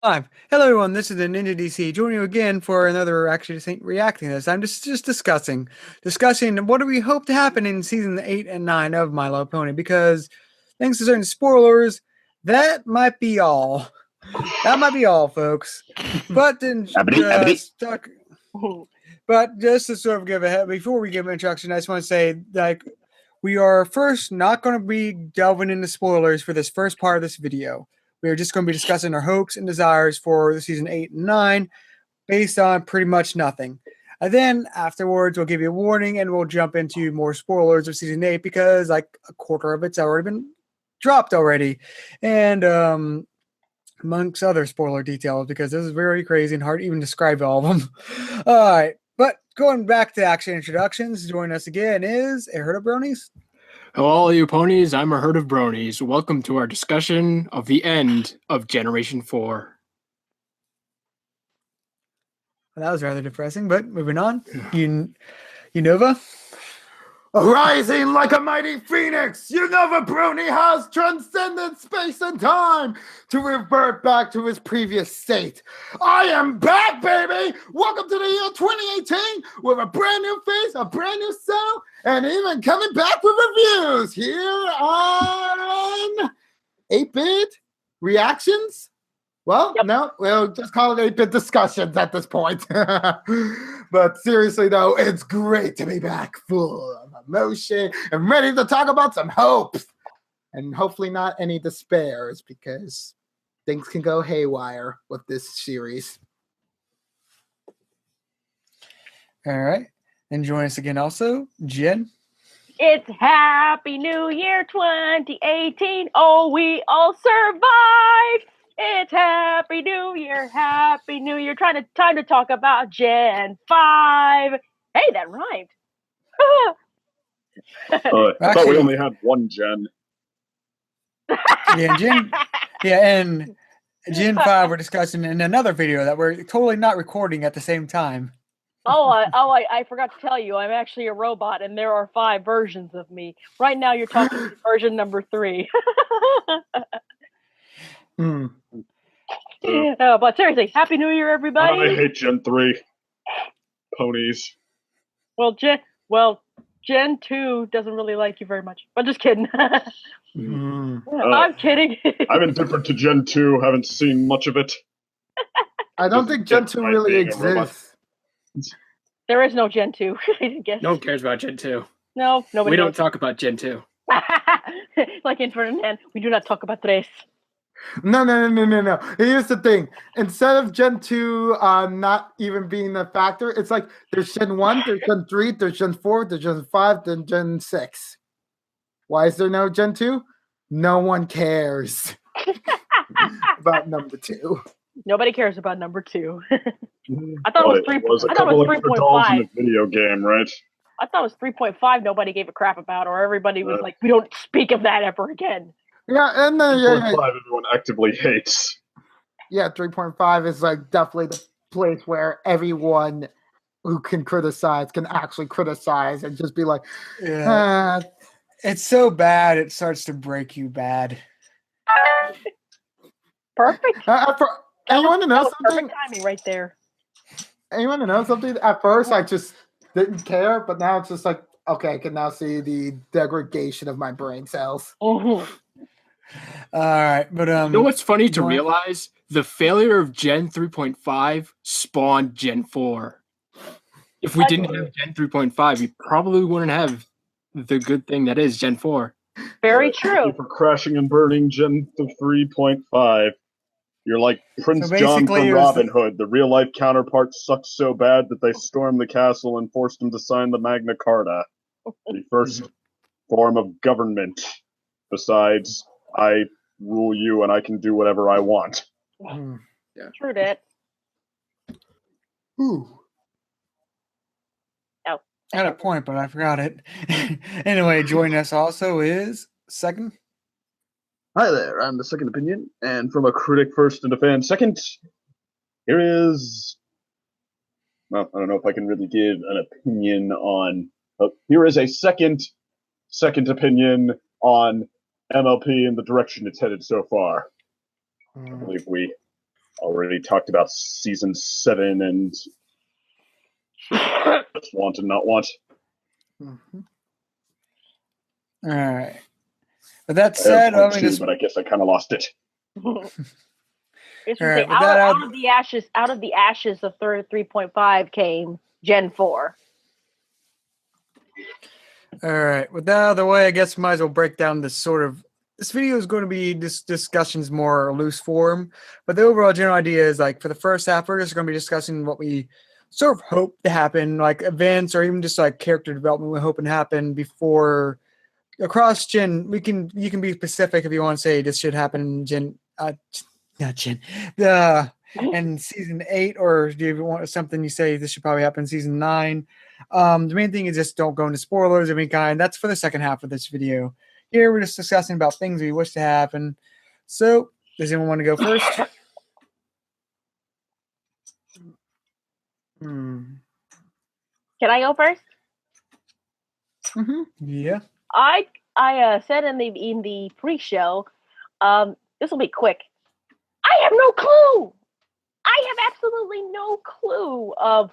Hi. Hello, everyone. This is the Ninja DC joining you again for another actually Saint reacting this. I'm just discussing what do we hope to happen in season 8 and 9 of My Little Pony because thanks to certain spoilers, that might be all. That might be all, folks. But then stuck. But just to sort of give a head before we give an introduction, I just want to say we are first not going to be delving into spoilers for this first part of this video. We are just going to be discussing our hopes and desires for the season 8 and 9 based on pretty much nothing. And then afterwards, we'll give you a warning and we'll jump into more spoilers of season 8 because like a quarter of it's already been dropped already. And amongst other spoiler details because this is very crazy and hard to even describe all of them. All right. But going back to action introductions, joining us again is a herd of bronies. Hello, all you ponies. I'm a herd of bronies. Welcome to our discussion of the end of Generation 4. Well, that was rather depressing, but moving on. Unova? Arising like a mighty phoenix, Unova Brony has transcended space and time to revert back to his previous state. I am back, baby! Welcome to the year 2018 with a brand new face, a brand new sound, and even coming back with reviews here on 8-Bit Reactions. Well, no, we'll just call it 8-Bit Discussions at this point. But seriously, though, it's great to be back full of emotion and ready to talk about some hopes. And hopefully not any despairs, because things can go haywire with this series. All right. And join us again also, Jen. It's Happy New Year 2018. Oh, we all survived. It's Happy New Year, Happy New Year. Time to talk about Gen 5. Hey, that rhymed. I thought we only had one Jen. And Gen 5 we're discussing in another video that we're totally not recording at the same time. I forgot to tell you, I'm actually a robot, and there are 5 versions of me. Right now, you're talking to version number 3. But seriously, Happy New Year, everybody! I hate Gen 3 ponies. Well, Gen 2 doesn't really like you very much. But just kidding. I'm kidding. I'm indifferent to Gen 2. Haven't seen much of it. I don't think Gen 2 really exists. There is no Gen 2. I guess. No one cares about Gen 2. No, nobody. We don't talk about Gen 2. Like in Ferdinand, we do not talk about tres. No. Here's the thing. Instead of Gen 2 not even being a factor, it's like there's Gen 1, there's Gen 3, there's Gen 4, there's Gen 5, then Gen 6. Why is there no Gen 2? No one cares about number 2. Nobody cares about number 2. I thought it was 3. I thought it was 3.5 in a video game, right? I thought it was 3.5. Nobody gave a crap about, or everybody was like, "We don't speak of that ever again." Yeah, and then 3.5 everyone actively hates. Yeah, 3.5 is like definitely the place where everyone who can criticize can actually criticize and just be like, it's so bad it starts to break you bad. Perfect. You want to know something? Perfect timing right there. And you want to know something? At first, I just didn't care, but now it's just like, okay, I can now see the degradation of my brain cells. All right, but you know what's funny to realize? The failure of Gen 3.5 spawned Gen 4. If we didn't have Gen 3.5, we probably wouldn't have the good thing that is Gen 4. Very true. Thank you for crashing and burning Gen 3.5. You're like Prince John from Robin Hood. The real-life counterpart sucks so bad that they stormed the castle and forced him to sign the Magna Carta, the first form of government. Besides, I rule you and I can do whatever I want. Yeah. True that. Ooh. Oh. I had a point, but I forgot it. Anyway, joining us also is Second. Hi there, I'm the Second Opinion, and from a critic first and a fan second, here is... Well, I don't know if I can really give an opinion on... here is a second opinion on MLP and the direction it's headed so far. I believe we already talked about season 7 and just want and not want. Mm-hmm. All right. But that said, I but I guess I kind of lost it. It's right, out of the ashes of 3.5 came Gen 4. All right. With that out of the way, I guess we might as well break down this video is going to be discussions more loose form, but the overall general idea is like for the first half, we're just going to be discussing what we sort of hope to happen, like events or even just like character development we hope to happen before across Gen. You can be specific if you want to say this should happen in Gen. Not Gen. In season 8, or do you want something you say this should probably happen in season 9? The main thing is just don't go into spoilers of any kind. That's for the second half of this video. Here we're just discussing about things we wish to happen. So, does anyone want to go first? Can I go first? Mm-hmm. Yeah. I said in the pre-show, this will be quick. I have no clue. I have absolutely no clue of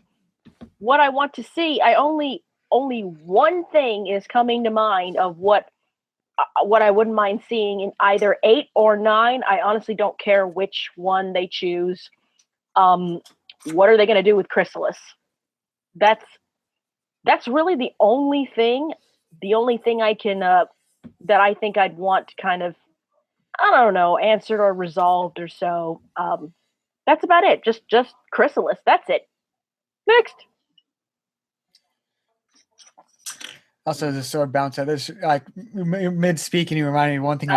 what I want to see. Only one thing is coming to mind of what I wouldn't mind seeing in either 8 or 9. I honestly don't care which one they choose. What are they going to do with Chrysalis? That's really the only thing I can that I think I'd want to kind of, I don't know, answered or resolved or so. That's about it. Just Chrysalis. That's it. Next. Also, just sort of bounce out. This like mid speaking, you reminded me of one thing.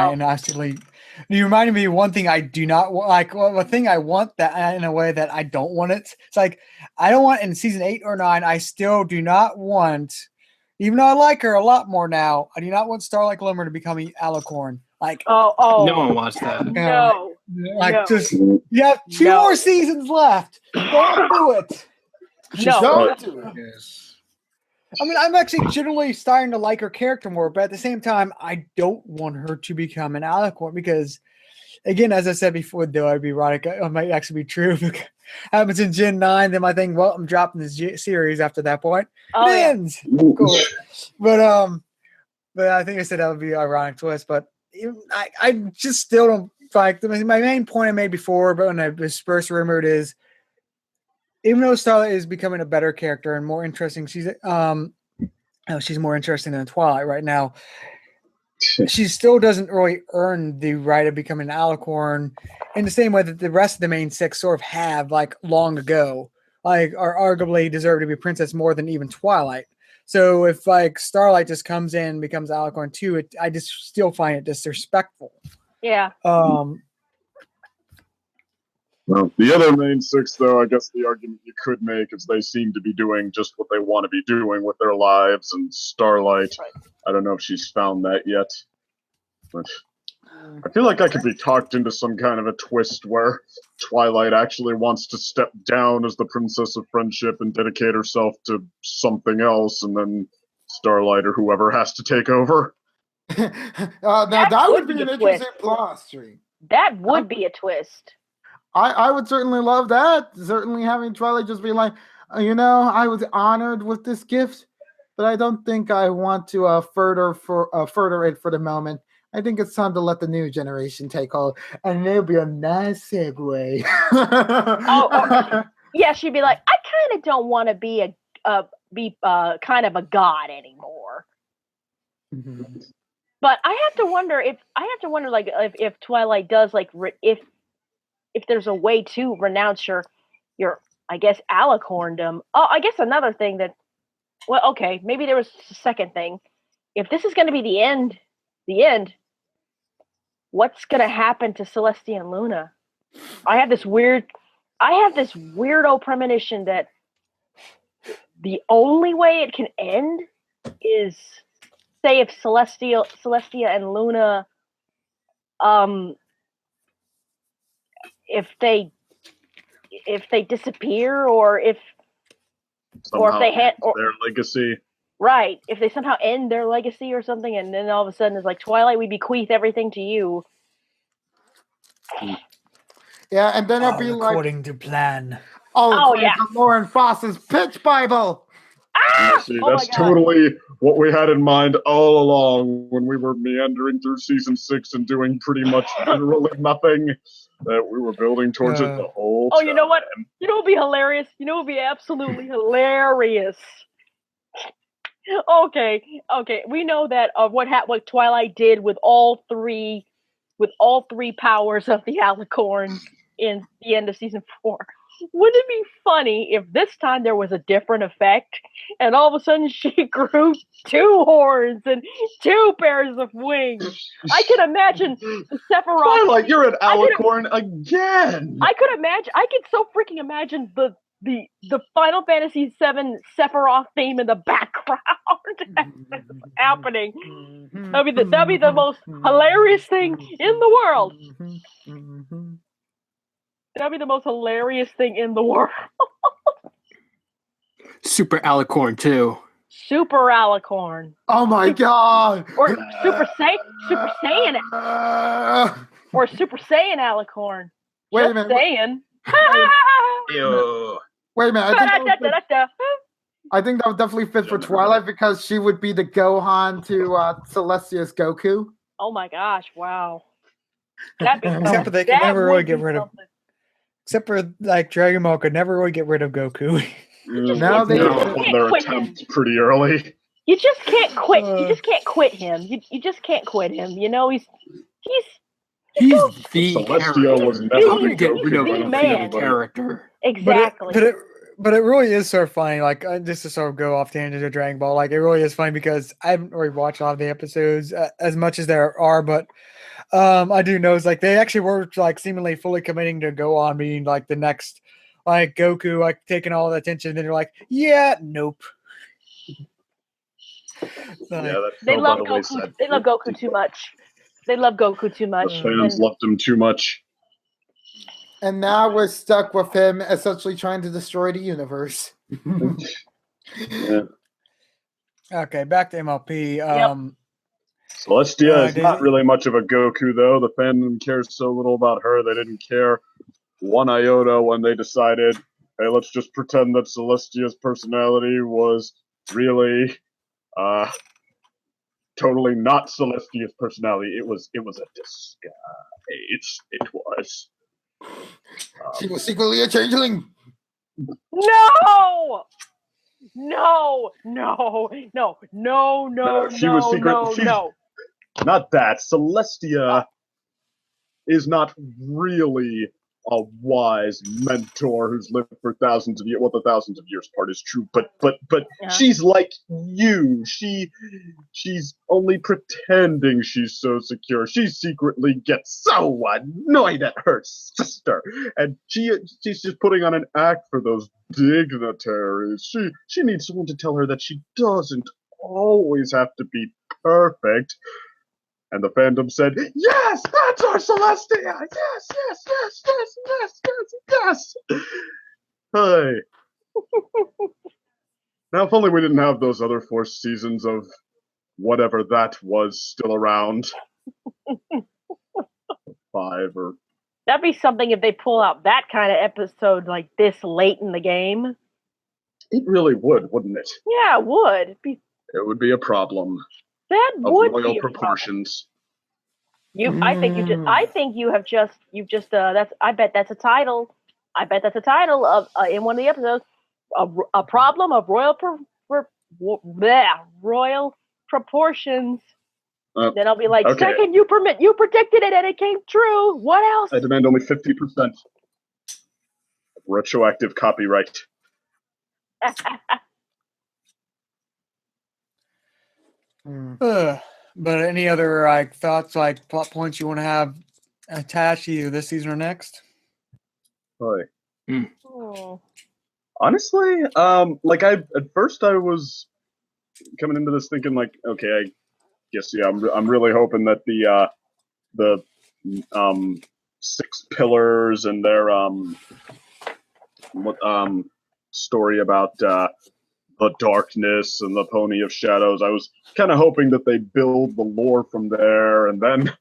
You reminded me of one thing I do not like. Well, a thing I want that in a way that I don't want it. It's like I don't want in season 8 or 9. I still do not want, even though I like her a lot more now. I do not want Starlight Glimmer to become Alicorn. Like no one wants that. No, just you have 2 more seasons left. Don't do it. Don't do it. Yes. I mean, I'm actually generally starting to like her character more, but at the same time, I don't want her to become an Alicorn because, again, as I said before, though I'd be ironic, it might actually be true. Happens in Gen 9, then I think, well, I'm dropping this series after that point. Oh, it yeah. ends. Cool. But I think I said that would be an ironic twist. But I just still don't like. My main point I made before, but when I dispersed rumored is, even though Starlight is becoming a better character and more interesting, she's more interesting than Twilight right now. She still doesn't really earn the right of becoming an Alicorn in the same way that the rest of the main 6 sort of have, like long ago, like are arguably deserve to be a princess more than even Twilight. So if like Starlight just comes in and becomes Alicorn too, I just still find it disrespectful. Yeah. Well, the other main 6, though, I guess the argument you could make is they seem to be doing just what they want to be doing with their lives, and Starlight, I don't know if she's found that yet, but I feel like I could be talked into some kind of a twist where Twilight actually wants to step down as the Princess of Friendship and dedicate herself to something else, and then Starlight or whoever has to take over. Now that would be an interesting plot stream. That would be a twist. I would certainly love that. Certainly having Twilight just be like, I was honored with this gift, but I don't think I want to further it for the moment. I think it's time to let the new generation take hold, and it'll be a nice segue. Yeah, she'd be like, I kind of don't want to be kind of a god anymore. Mm-hmm. But I have to wonder like if Twilight does like if there's a way to renounce your I guess Alicorndom. Oh, I guess another thing that, well, okay, maybe there was a second thing. If this is going to be the end, what's going to happen to Celestia and Luna? I have this weirdo premonition that the only way it can end is, say, if Celestia and Luna, if they disappear, or if they their legacy, right? If they somehow end their legacy or something, and then all of a sudden it's like, Twilight, we bequeath everything to you. Yeah, and then it'll be like, according to plan. oh yeah. Lauren Foss's pitch Bible. Ah! See, Oh my that's God. totally what we had in mind all along when we were meandering through season 6 and doing pretty much literally nothing. That we were building towards it the whole time. You know what? You know what would be hilarious? You know what would be absolutely hilarious? Okay. We know that what Twilight did with all three powers of the Alicorn in the end of season 4. Wouldn't it be funny if this time there was a different effect and all of a sudden she grew 2 horns and 2 pairs of wings? I can imagine Sephiroth. Twilight, you're an Alicorn again. I could so freaking imagine the Final Fantasy VII Sephiroth theme in the background happening. That'd be the most hilarious thing in the world. That'd be the most hilarious thing in the world. Super Alicorn too. Super Alicorn. Oh my God! Or Super Saiyan. Or Super Saiyan Alicorn. Wait a Just minute. saying. Ew. Wait a minute. I think that would definitely fit for Twilight because she would be the Gohan to Celestia's Goku. Oh my gosh! Wow. That'd be Except for they can never really get rid of. Except for like Dragon Ball could never really get rid of Goku. Now they on their attempts pretty early. You just can't quit. You just can't quit him. You just can't quit him. You know he's the Celestia was never going to get rid of the a man. character. Exactly. But it really is so funny. Like just to sort of go off tangent to Dragon Ball, like it really is funny because I haven't really watched a lot of the episodes as much as there are, but I do know it's like they actually were like seemingly fully committing to go on being like the next like Goku, like taking all the attention. And then they're like, yeah, nope. They love Goku. They love Goku too much. They love Goku too much. Fans loved him too much. And now we're stuck with him essentially trying to destroy the universe. Yeah. Okay, back to MLP. Celestia is not really much of a Goku, though. The fandom cares so little about her, they didn't care one iota when they decided, hey, let's just pretend that Celestia's personality was really totally not Celestia's personality. It was a disguise. It was. She was secretly a changeling. No! She was secret. Not that. Celestia is not really a wise mentor who's lived for thousands of years. Well, the thousands of years part is true, but she's like you. She's only pretending she's so secure. She secretly gets so annoyed at her sister, and she's just putting on an act for those dignitaries. She needs someone to tell her that she doesn't always have to be perfect. And the fandom said, yes, that's our Celestia! Yes! Hey. Now, if only we didn't have those other 4 seasons of whatever that was still around. 5 or... That'd be something if they pull out that kind of episode like this late in the game. It really would, wouldn't it? Yeah, it would. It would be a problem. That would royal be proportions. I think you've just I bet that's a title. I bet that's a title of in one of the episodes. A problem of royal proportions. Then I'll be like, okay. Second, you predicted it and it came true. What else? I demand only 50% retroactive copyright. But any other like thoughts, like plot points you want to have attached either this season or next? Honestly, like at first I was coming into this thinking like, okay, I guess I'm really hoping that the 6 pillars and their story about the darkness and the pony of shadows. I was kind of hoping that they build the lore from there, and then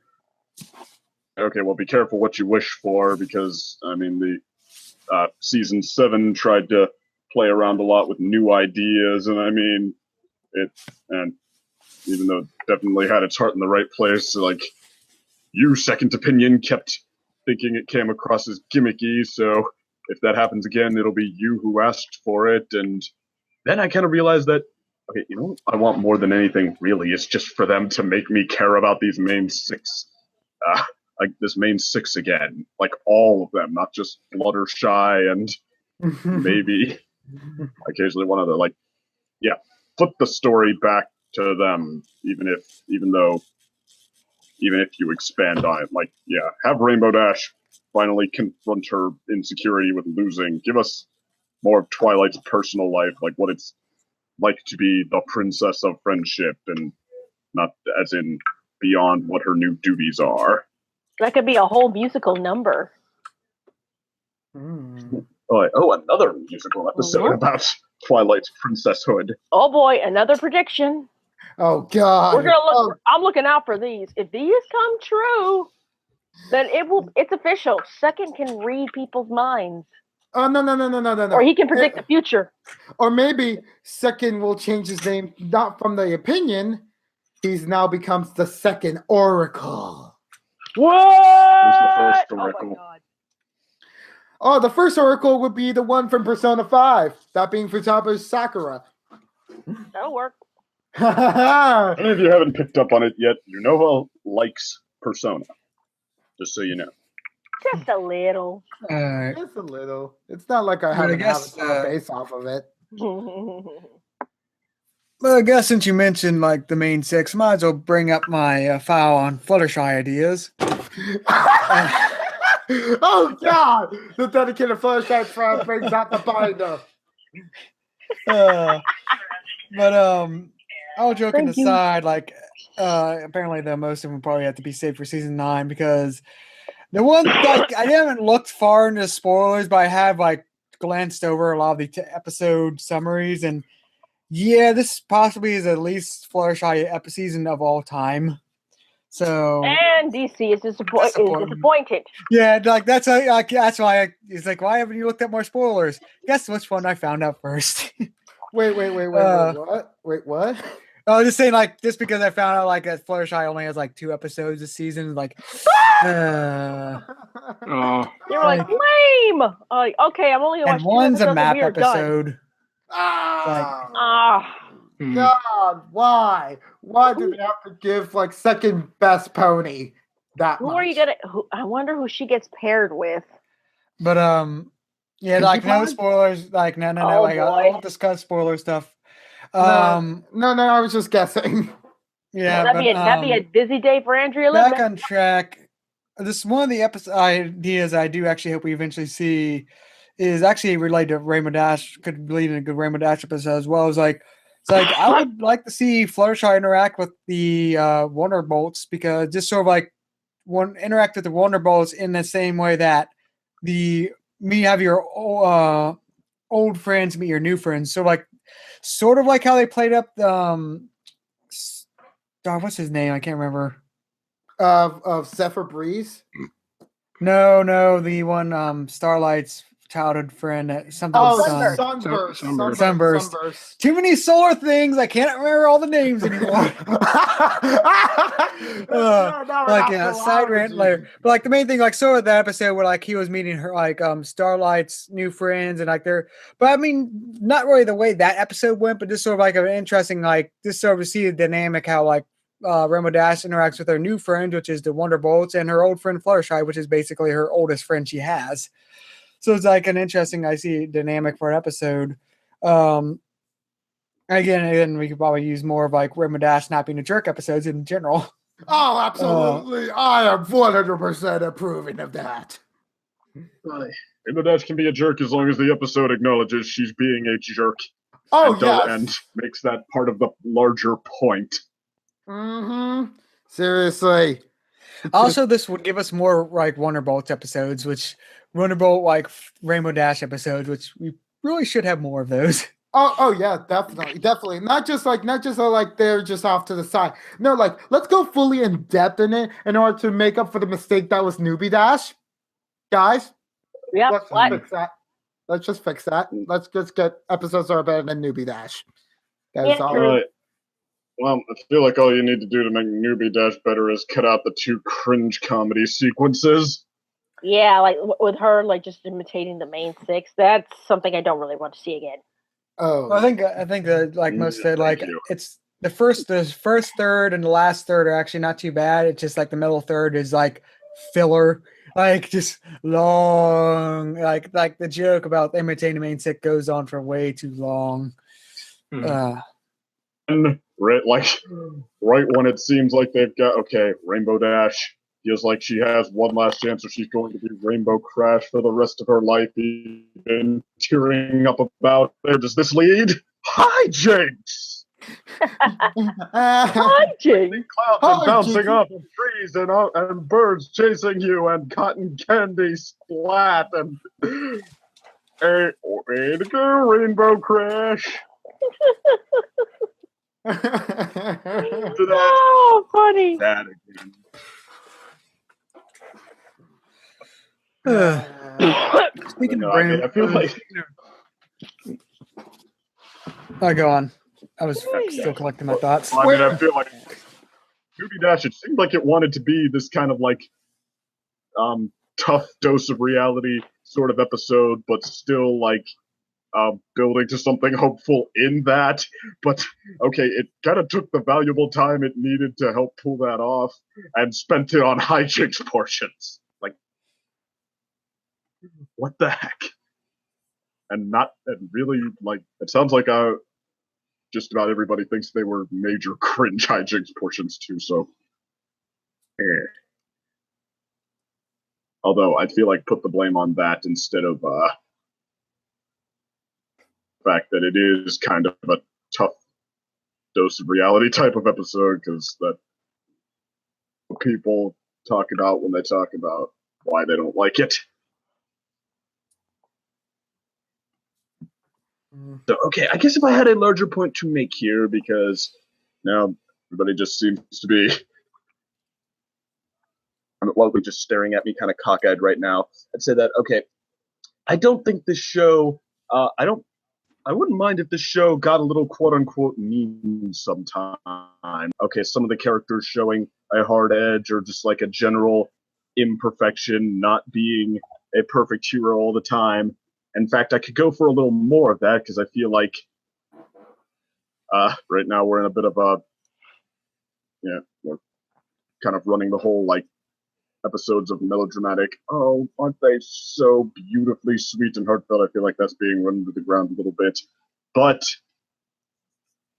okay, well, be careful what you wish for, because I mean the season 7 tried to play around a lot with new ideas, and I mean and even though it definitely had its heart in the right place, like you, Second Opinion, kept thinking it came across as gimmicky, so if that happens again, it'll be you who asked for it. And then I kind of realized that, okay, you know what I want more than anything, really, is just for them to make me care about these main 6. Like this main 6 again. Like all of them, not just Fluttershy and maybe occasionally one other. Like, yeah, flip the story back to them, even if you expand on it. Like, yeah, have Rainbow Dash finally confront her insecurity with losing. Give us more of Twilight's personal life, like what it's like to be the princess of friendship, and not as in beyond what her new duties are. That could be a whole musical number. Oh, another musical episode about Twilight's princesshood. Oh boy, another prediction. Oh God! We're gonna look. I'm looking out for these. If these come true, then it's official. Second can read people's minds. Oh no! Or he can predict the future. Or maybe Second will change his name, not from the opinion. He's now becomes the Second Oracle. What? Who's the first Oh Oracle? my God. Oh, the first Oracle would be the one from Persona 5. That being Futaba's Sakura. That'll work. And if you haven't picked up on it yet, Unova likes Persona. Just so you know. Just a little. Just a little. It's not like I haven't have a base off of it. Well, I guess since you mentioned like the main 6, might as well bring up my file on Fluttershy ideas. Oh God! The dedicated Fluttershy fan brings out the binder. But all joking aside, like apparently most of them probably have to be saved for season 9, because the one, like, I haven't looked far into spoilers, but I have like glanced over a lot of the episode summaries, and yeah, this possibly is at least Fluttershy season of all time. So and DC is disappointed. Yeah, like that's why he's like, why haven't you looked at more spoilers? Guess which one I found out first. Wait, what? Wait, what? I was just saying, like, just because I found out like that Fluttershy only has like 2 episodes this season, like, You're like lame. Okay, I'm only and one's a map episode. God, why? Why do they have to give like second best pony that Who much? are you gonna? I wonder who she gets paired with. But yeah, like no spoilers. Like no. Oh, like I won't discuss spoiler stuff. No, I was just guessing. Yeah, that'd be a busy day for Andrea. Back on track. This one of the ideas I do actually hope we eventually see is actually related to Rainbow Dash. Could lead in a good Rainbow Dash episode, as well as like. It's like I would like to see Fluttershy interact with the Wonderbolts, because just sort of like interact with the Wonderbolts in the same way that have your old friends meet your new friends. So like sort of like how they played up the what's his name? I can't remember. Of Zephyr Breeze? No, the one Starlight's childhood friend, Sunburst. Too many solar things. I can't remember all the names anymore. Side rant later. But like the main thing, like sort of that episode where like he was meeting her, like Starlight's new friends, and like but I mean, not really the way that episode went, but just sort of like an interesting, like just sort of see the dynamic how like Rainbow Dash interacts with her new friend, which is the Wonderbolts, and her old friend Fluttershy, which is basically her oldest friend she has. So it's like an interesting, I see, dynamic for an episode. Again, we could probably use more of like Rainbow Dash not being a jerk episodes in general. Oh, absolutely. I am 100% approving of that. Rainbow Dash can be a jerk as long as the episode acknowledges she's being a jerk. Oh, and makes that part of the larger point. Mm-hmm. Seriously. Also, this would give us more like Wonderbolts episodes, which Wonderbolt like Rainbow Dash episodes, which we really should have more of those. Oh yeah, definitely. Not just like they're just off to the side. No, like let's go fully in depth in it in order to make up for the mistake that was Newbie Dash, guys. Yep. Let's just What? fix that. Let's just fix that. Let's just get episodes that are better than Newbie Dash. That is Yeah, all. true. Well, I feel like all you need to do to make Newbie Dash better is cut out the 2 cringe comedy sequences. Yeah, like with her, like just imitating the main 6. That's something I don't really want to see again. Oh, Well, I think that like most said, like Thank you. it's the first third and the last third are actually not too bad. It's just like the middle third is like filler, like just long, like the joke about imitating the main 6 goes on for way too long. And right when it seems like they've got Rainbow Dash feels like she has one last chance, or she's going to be Rainbow Crash for the rest of her life. Even tearing up about where does this lead? Hijinks! Hijinks! Clouds and bouncing off of trees and birds chasing you and cotton candy splat and way to go, Rainbow Crash. Oh, funny. That again. Speaking of I feel like go on. I was still collecting my thoughts. I mean, I feel like Newbie Dash, it seemed like it wanted to be this kind of like tough dose of reality sort of episode, but still like building to something hopeful in that. But okay, it kind of took the valuable time it needed to help pull that off and spent it on hijinks portions. Like, what the heck? And really, like, it sounds like just about everybody thinks they were major cringe hijinks portions too, so. Although I feel like put the blame on that instead of the fact that it is kind of a tough dose of reality type of episode, because that people talk about when they talk about why they don't like it. So, okay, I guess if I had a larger point to make here, because now everybody just seems to be just staring at me kind of cockeyed right now, I'd say that, okay, I don't think this show, I wouldn't mind if this show got a little quote-unquote mean sometime. Okay, some of the characters showing a hard edge or just like a general imperfection, not being a perfect hero all the time. In fact, I could go for a little more of that, because I feel like right now we're in a bit of a, we're kind of running the whole like episodes of melodramatic, oh, aren't they so beautifully sweet and heartfelt? I feel like that's being run to the ground a little bit. But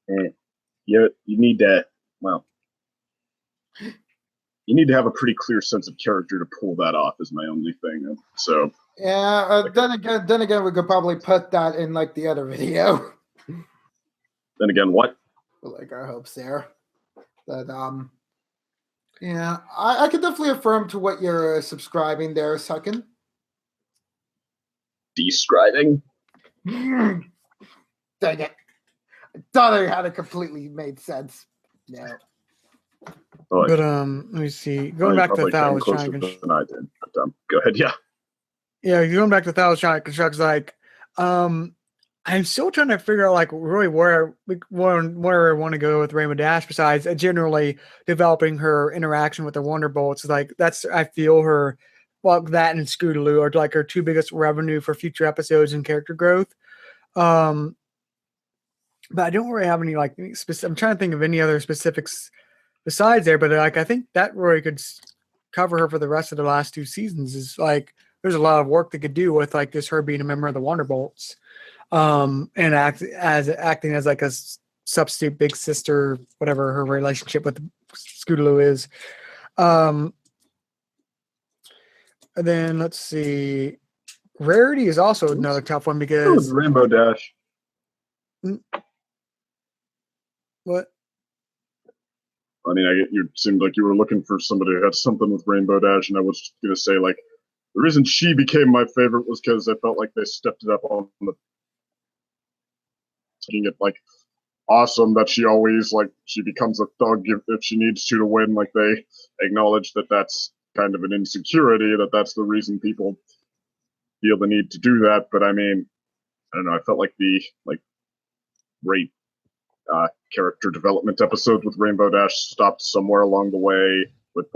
you need to, you need to have a pretty clear sense of character to pull that off, is my only thing. So yeah, then again, we could probably put that in like the other video. Then again, what? Like our hopes there. But yeah, I could definitely affirm to what you're subscribing there, Suckin. Describing? Dang it. I thought I had it completely made sense. No. But let me see. Going back to that, I was trying to than I did. But, go ahead, yeah. Yeah, going back to that, I was trying to construct like I'm still trying to figure out like really where I want to go with Rainbow Dash, besides generally developing her interaction with the Wonderbolts. Like that's, I feel her, well, that and Scootaloo are like her 2 biggest revenue for future episodes and character growth. But I don't really have any like I'm trying to think of any other specifics besides there. But like I think that really could cover her for the rest of the last 2 seasons. Is like there's a lot of work they could do with like this, her being a member of the Wonderbolts. And acting as like a substitute big sister, whatever her relationship with Scootaloo is. And then let's see, Rarity is also another tough one because Rainbow Dash. What? I mean, you seemed like you were looking for somebody who had something with Rainbow Dash, and I was going to say, like, the reason she became my favorite was because I felt like they stepped it up on the making it like awesome that she always like she becomes a thug if she needs to win. Like they acknowledge that that's kind of an insecurity, that's the reason people feel the need to do that. But I mean, I don't know. I felt like the great character development episode with Rainbow Dash stopped somewhere along the way with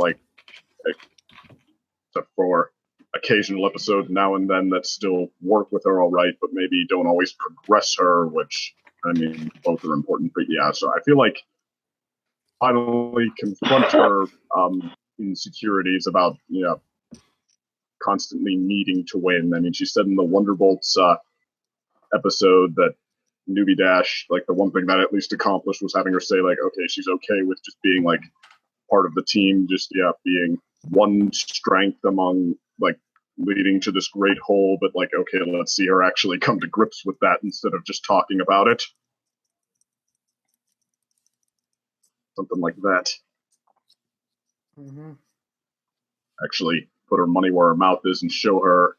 except for occasional episodes now and then that still work with her all right, but maybe don't always progress her, which, I mean, both are important. But yeah, so I feel like finally confront her insecurities about, constantly needing to win. I mean, she said in the Wonderbolts episode that Newbie Dash, like the one thing that at least accomplished was having her say like, okay, she's okay with just being like part of the team, just being one strength among like leading to this great whole, but like, okay, let's see her actually come to grips with that instead of just talking about it. Something like that. Mm-hmm. Actually put her money where her mouth is and show her,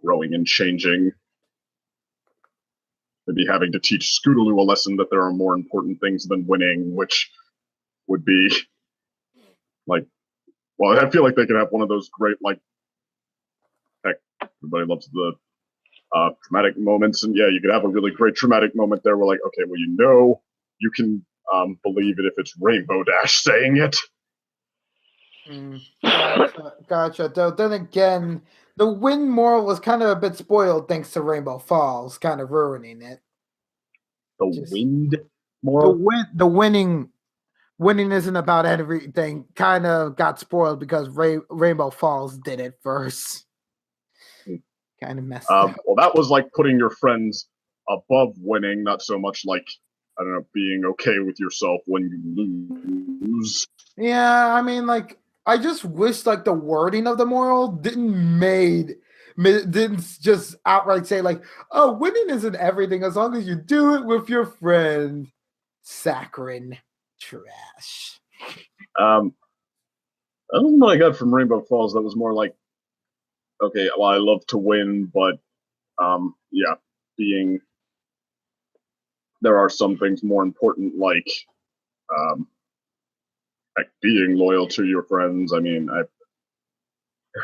growing and changing. Maybe having to teach Scootaloo a lesson that there are more important things than winning, which would be like, well, I feel like they could have one of those great, like, heck, everybody loves the traumatic moments, and yeah, you could have a really great traumatic moment there where like, okay, well, you can believe it if it's Rainbow Dash saying it. Gotcha. Though then again, the win moral was kind of a bit spoiled thanks to Rainbow Falls, kind of ruining it. The wind moral? The winning isn't about everything. Kind of got spoiled because Rainbow Falls did it first. Kind of messed up. Well, that was like putting your friends above winning, not so much like, I don't know, being okay with yourself when you lose. Yeah, I mean, like, I just wish like the wording of the moral didn't just outright say like, oh, winning isn't everything as long as you do it with your friend. Saccharine trash. That wasn't what I got from Rainbow Falls. That was more like, okay, well, I love to win, but there are some things more important, like being loyal to your friends. I mean,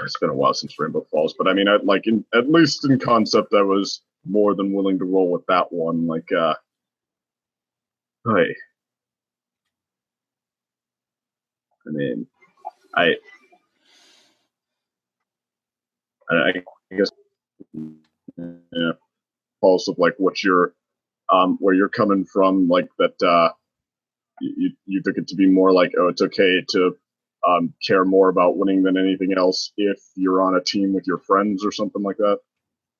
it's been a while since Rainbow Falls, but I mean, at least in concept, I was more than willing to roll with that one. Like, hey, I mean, I guess, false of like what you're, where you're coming from, like that. You took it to be more like, oh, it's okay to care more about winning than anything else if you're on a team with your friends or something like that.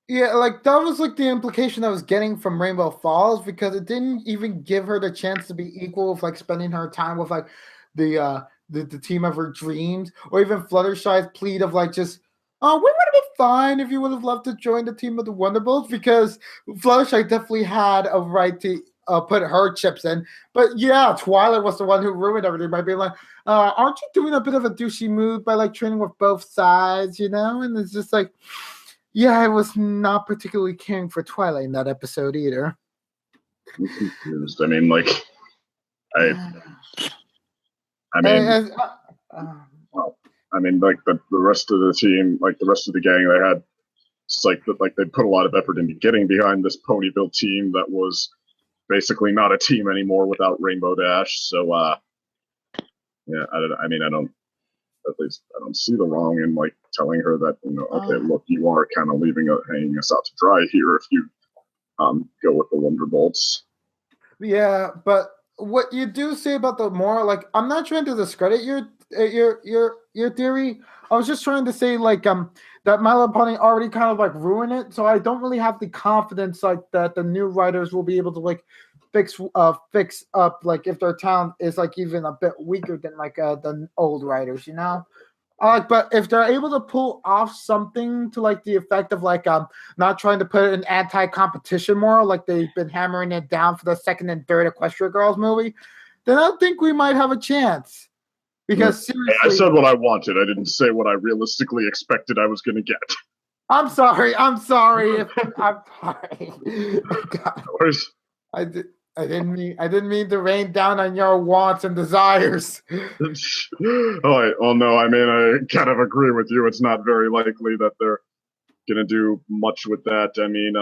Yeah, like that was like the implication I was getting from Rainbow Falls, because it didn't even give her the chance to be equal with like spending her time with like the team of her dreams, or even Fluttershy's plead of like just, oh, we would have been fine if you would have loved to join the team of the Wonderbolts, because Fluttershy definitely had a right to put her chips in. But yeah, Twilight was the one who ruined everything by being like, aren't you doing a bit of a douchey move by like training with both sides, And it's just like, yeah, I was not particularly caring for Twilight in that episode either. I'm confused. I mean, like, like the rest of the team, like the rest of the gang, they had, it's like that, like they put a lot of effort into getting behind this Ponyville team that was basically not a team anymore without Rainbow Dash. So, yeah, at least I don't see the wrong in like telling her that, okay, look, you are kind of hanging us out to dry here if you go with the Wonderbolts. Yeah, but what you do say about the moral, like, I'm not trying to discredit your theory. I was just trying to say like that My Little Pony already kind of like ruined it, so I don't really have the confidence like that the new writers will be able to like fix up like if their talent is like even a bit weaker than like the old writers, but if they're able to pull off something to like the effect of like not trying to put an anti-competition moral like they've been hammering it down for the second and third Equestria Girls movie, then I think we might have a chance. Because seriously, I said what I wanted. I didn't say what I realistically expected I was going to get. I'm sorry. I'm sorry. I'm sorry. God, I didn't mean to rain down on your wants and desires. Oh, well, no, I mean, I kind of agree with you. It's not very likely that they're gonna do much with that. I mean,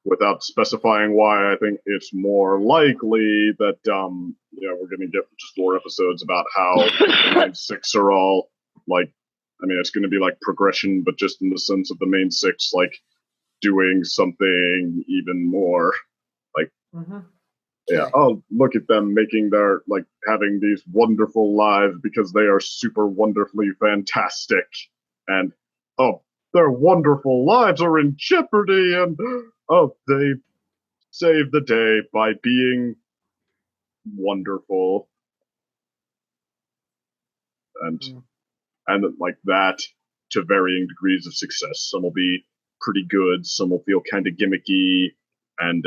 without specifying why, I think it's more likely that we're gonna get just more episodes about how the main six are all like. I mean, it's gonna be like progression, but just in the sense of the main six like doing something even more like. Mm-hmm. Yeah. Okay. Oh, look at them making their like having these wonderful lives because they are super wonderfully fantastic, and oh, their wonderful lives are in jeopardy, and oh, they save the day by being wonderful, and like that to varying degrees of success. Some will be pretty good, some will feel kind of gimmicky, and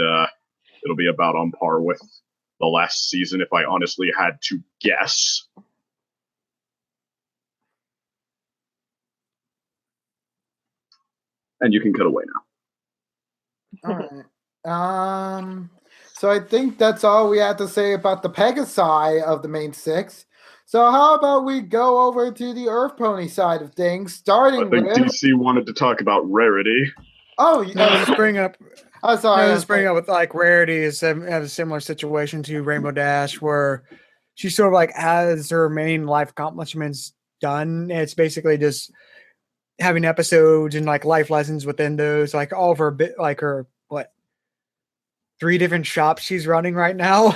it'll be about on par with the last season if I honestly had to guess. And you can cut away now. All right. So I think that's all we have to say about the Pegasi of the main six. So how about we go over to the Earth Pony side of things, starting I think with DC wanted to talk about Rarity. Oh, no, just bring up. Oh, sorry. No, just bring up with like Rarity is have a similar situation to Rainbow Dash, where she sort of like has her main life accomplishments done. It's basically just having episodes and like life lessons within those, like all of her like her 3 different shops she's running right now.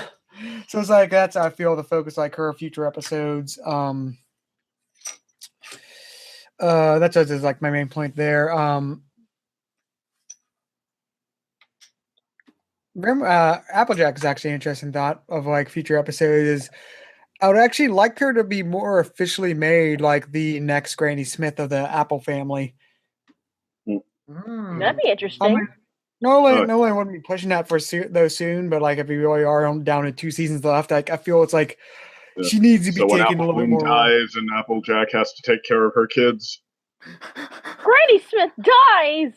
So it's like that's how I feel the focus like her future episodes. That's just like my main point there. Applejack is actually an interesting thought of like future episodes. Is I would actually like her to be more officially made like the next Granny Smith of the Apple family. That'd be interesting. No one wouldn't be pushing that for those soon, but like if we really are down to 2 seasons left, like I feel it's like she needs to be taken a little bit more. So when Apple Bloom dies and Applejack has to take care of her kids, Granny Smith dies.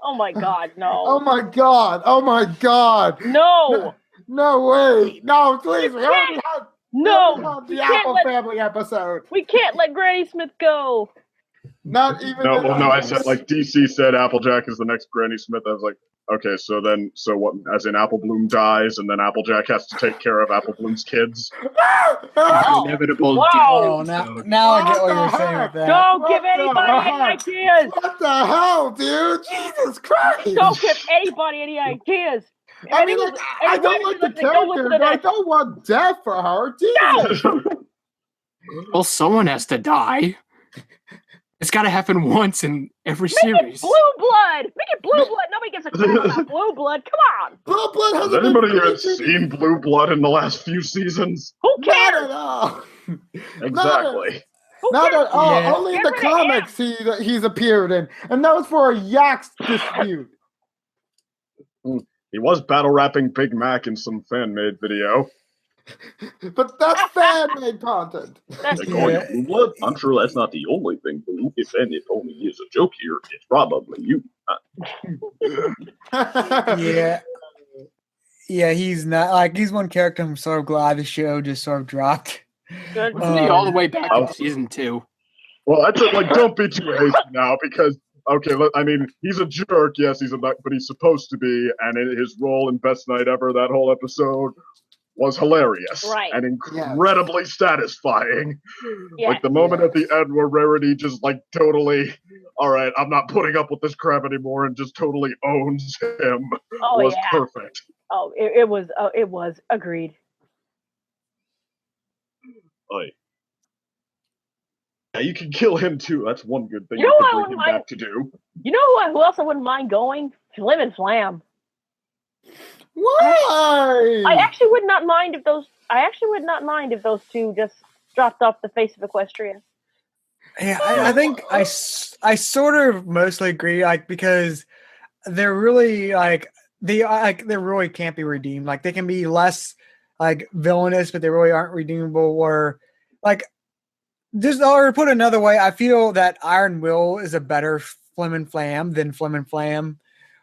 Oh my God, no! Oh my God! Oh my God! No! No way! No, please! We already had the Apple Family episode. We can't let Granny Smith go. Not even. No, I said like DC said Applejack is the next Granny Smith. I was like, okay, so what? As in Apple Bloom dies, and then Applejack has to take care of Apple Bloom's kids. Inevitable. Wow! Now I get what you're saying with that. Don't give anybody any ideas. What the hell, dude? Jesus Christ! Don't give anybody any ideas. I mean, I don't like the character, but I don't want death for her. Jesus. No. Well, someone has to die. It's got to happen once in every series. Blue blood. Make it blue blood. Nobody gives a crap about blue blood. Come on. Blue blood has anybody even seen Blue Blood in the last few seasons? Who cares? Not at all. Exactly. Not at all. Yeah. Only in the comics he's appeared in, and that was for a Yaks dispute. He was battle rapping Big Mac in some fan-made video. But that's fan-made content. Blue Blood? I'm sure that's not the only thing. If it only is a joke here, it's probably you. Yeah, he's not like he's one character I'm so glad the show just sort of dropped. Wasn't he all the way back in season 2? Well, I said like don't be too hasty now because I mean he's a jerk, yes, but he's supposed to be, and his role in Best Night Ever, that whole episode was hilarious and incredibly satisfying. Yes. Like the moment at the end where Rarity just like totally, all right, I'm not putting up with this crap anymore, and just totally owns him was perfect. Oh, it was agreed. Yeah, you can kill him too. That's one good thing you can bring him back to do. You know who else I wouldn't mind going? Flim and Flam. Why? I actually would not mind if those two just dropped off the face of Equestria. Yeah, I think I sort of mostly agree, like because they're really they really can't be redeemed. Like they can be less like villainous, but they really aren't redeemable. Or like Just or put another way, I feel that Iron Will is a better Flim and Flam than Flim and Flam.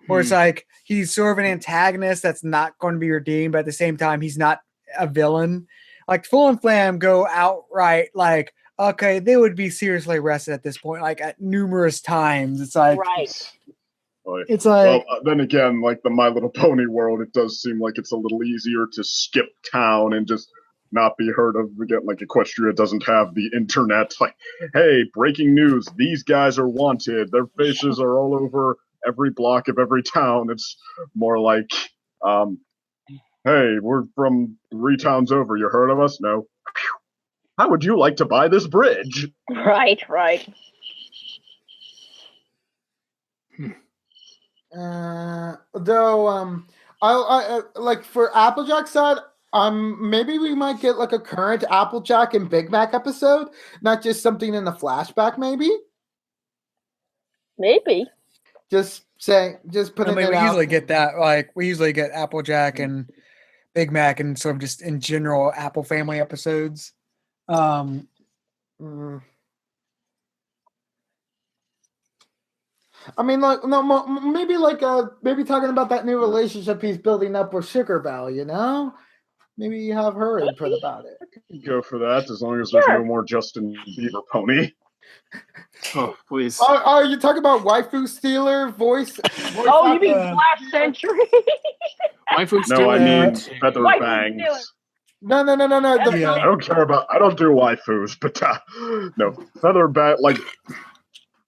Where it's like he's sort of an antagonist that's not going to be redeemed, but at the same time, he's not a villain. Like Flim and Flam go outright like, okay, they would be seriously arrested at this point, like at numerous times. It's like it's like well, then again, like the My Little Pony world, it does seem like it's a little easier to skip town and just not be heard of again. Like Equestria doesn't have the internet. Like, hey, breaking news: these guys are wanted. Their faces are all over every block of every town. It's more like, hey, we're from 3 towns over. You heard of us? No. How would you like to buy this bridge? Right. Though, I like for Applejack's side, maybe we might get like a current Applejack and Big Mac episode, not just something in the flashback. Maybe. Just putting it we out. usually get that. Like we usually get Applejack and Big Mac and sort of just in general Apple family episodes. I mean, like maybe talking about that new relationship he's building up with Sugar Belle. You know, maybe you have her input about it. Go for that, as long as there's no more Justin Bieber pony. Oh, please. Are you talking about waifu stealer voice Oh, you mean Flash Century? Waifu No, I mean stealer. Feather Waifu Bangs. stealer. No. Yeah. I don't care about. I don't do waifus, but no, Feather Bang, like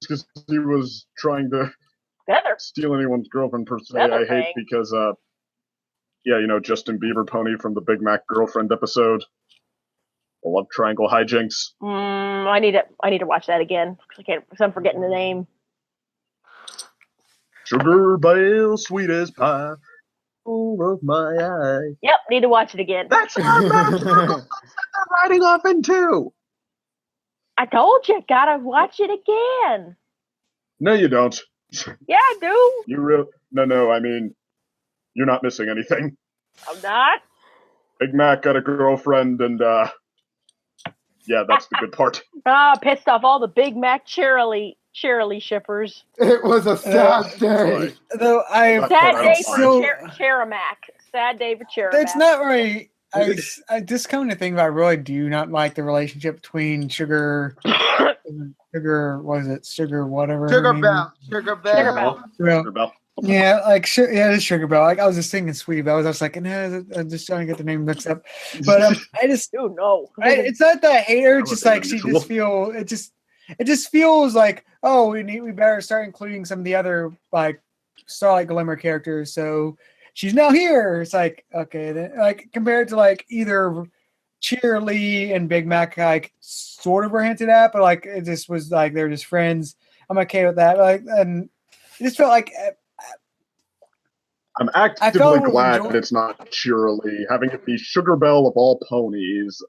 because he was trying to steal anyone's girlfriend per se. Feather I hate Bang. because yeah, you know, Justin Bieber pony from the Big Mac girlfriend episode. The love triangle hijinks. I need to watch that again because I'm forgetting the name. Sugar Bale, sweet as pie, full of my eye. Yep, need to watch it again. That's what I'm riding off into. I told you, gotta watch it again. No, you don't. Yeah, I do. You no. I mean, you're not missing anything. I'm not. Big Mac got a girlfriend, and yeah, that's the good part. Pissed off all the Big Mac Cheerilee shippers. It was a sad day. Though Sad day for still, Cheramac. Sad day for Cheramac. It's not really. I just come to think about. I really do not like the relationship between Sugar. Was it Sugar? Whatever. Sugar Belle. Sugar Belle. Yeah, like yeah, it's Sugar Belle. Like I was just thinking Sweetie Belle. I was like, no, I'm just trying to get the name mixed up. But I just no. It's not that I hate her. It's just like she just feel it just feels like we better start including some of the other like Starlight Glimmer characters. So she's now here. It's like okay, then like compared to like either Cheerly and Big Mac, like sort of were hinted at, but like it just was like they're just friends. I'm okay with that. Like and it just felt like. I'm actively glad that it's not Cheerily. Having it be Sugar Belle of all ponies,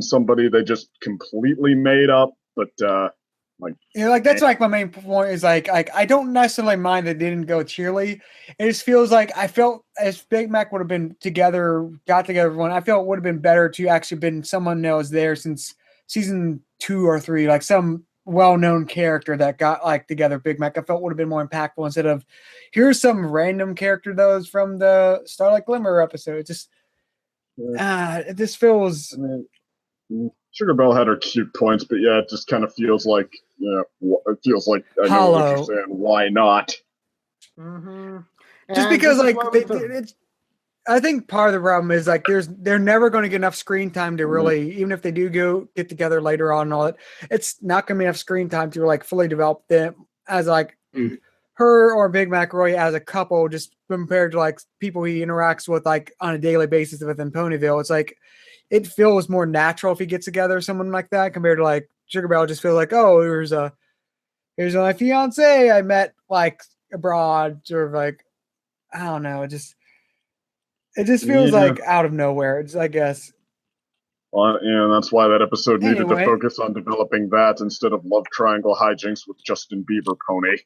somebody they just completely made up, but like that's like my main point is like I don't necessarily mind that they didn't go Cheerly. It just feels like I felt as Big Mac would have been got together one. I felt it would have been better to actually been someone that was there since season 2 or 3, like some well-known character that got like together Big Mac. I felt would have been more impactful instead of here's some random character that was from the Starlight Glimmer episode. It just it just feels. I mean, Sugar Belle had her cute points, but yeah, it just kind of feels like it feels like I know what you're saying. Why not? Mm-hmm. Just because like I think part of the problem is like they're never going to get enough screen time to really, even if they do go get together later on and all that, it's not going to be enough screen time to like fully develop them as like her or Big Mac Roy as a couple, just compared to like people he interacts with like on a daily basis within Ponyville. It's like it feels more natural if he gets together with someone like that compared to like Sugar Belle just feels like, oh, here's my fiance I met like abroad, sort of like I don't know, it just feels like out of nowhere. It's, I guess. Well, that's why that episode needed to focus on developing that instead of love triangle hijinks with Justin Bieber pony.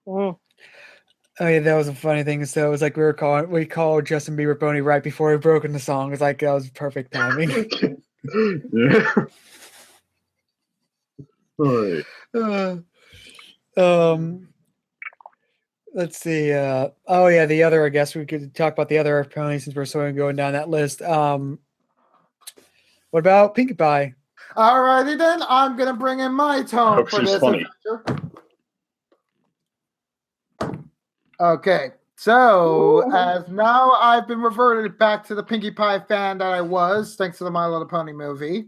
Oh yeah, that was a funny thing. So it was like we called Justin Bieber pony right before he broke into song. It was like that was perfect timing. Yeah. All right. Let's see. Oh yeah, the other. I guess we could talk about the other ponies since we're sort of going down that list. What about Pinkie Pie? Alrighty then, I'm gonna bring in my tone hope for she's this funny. adventure. Okay, so as now I've been reverted back to the Pinkie Pie fan that I was, thanks to the My Little Pony movie.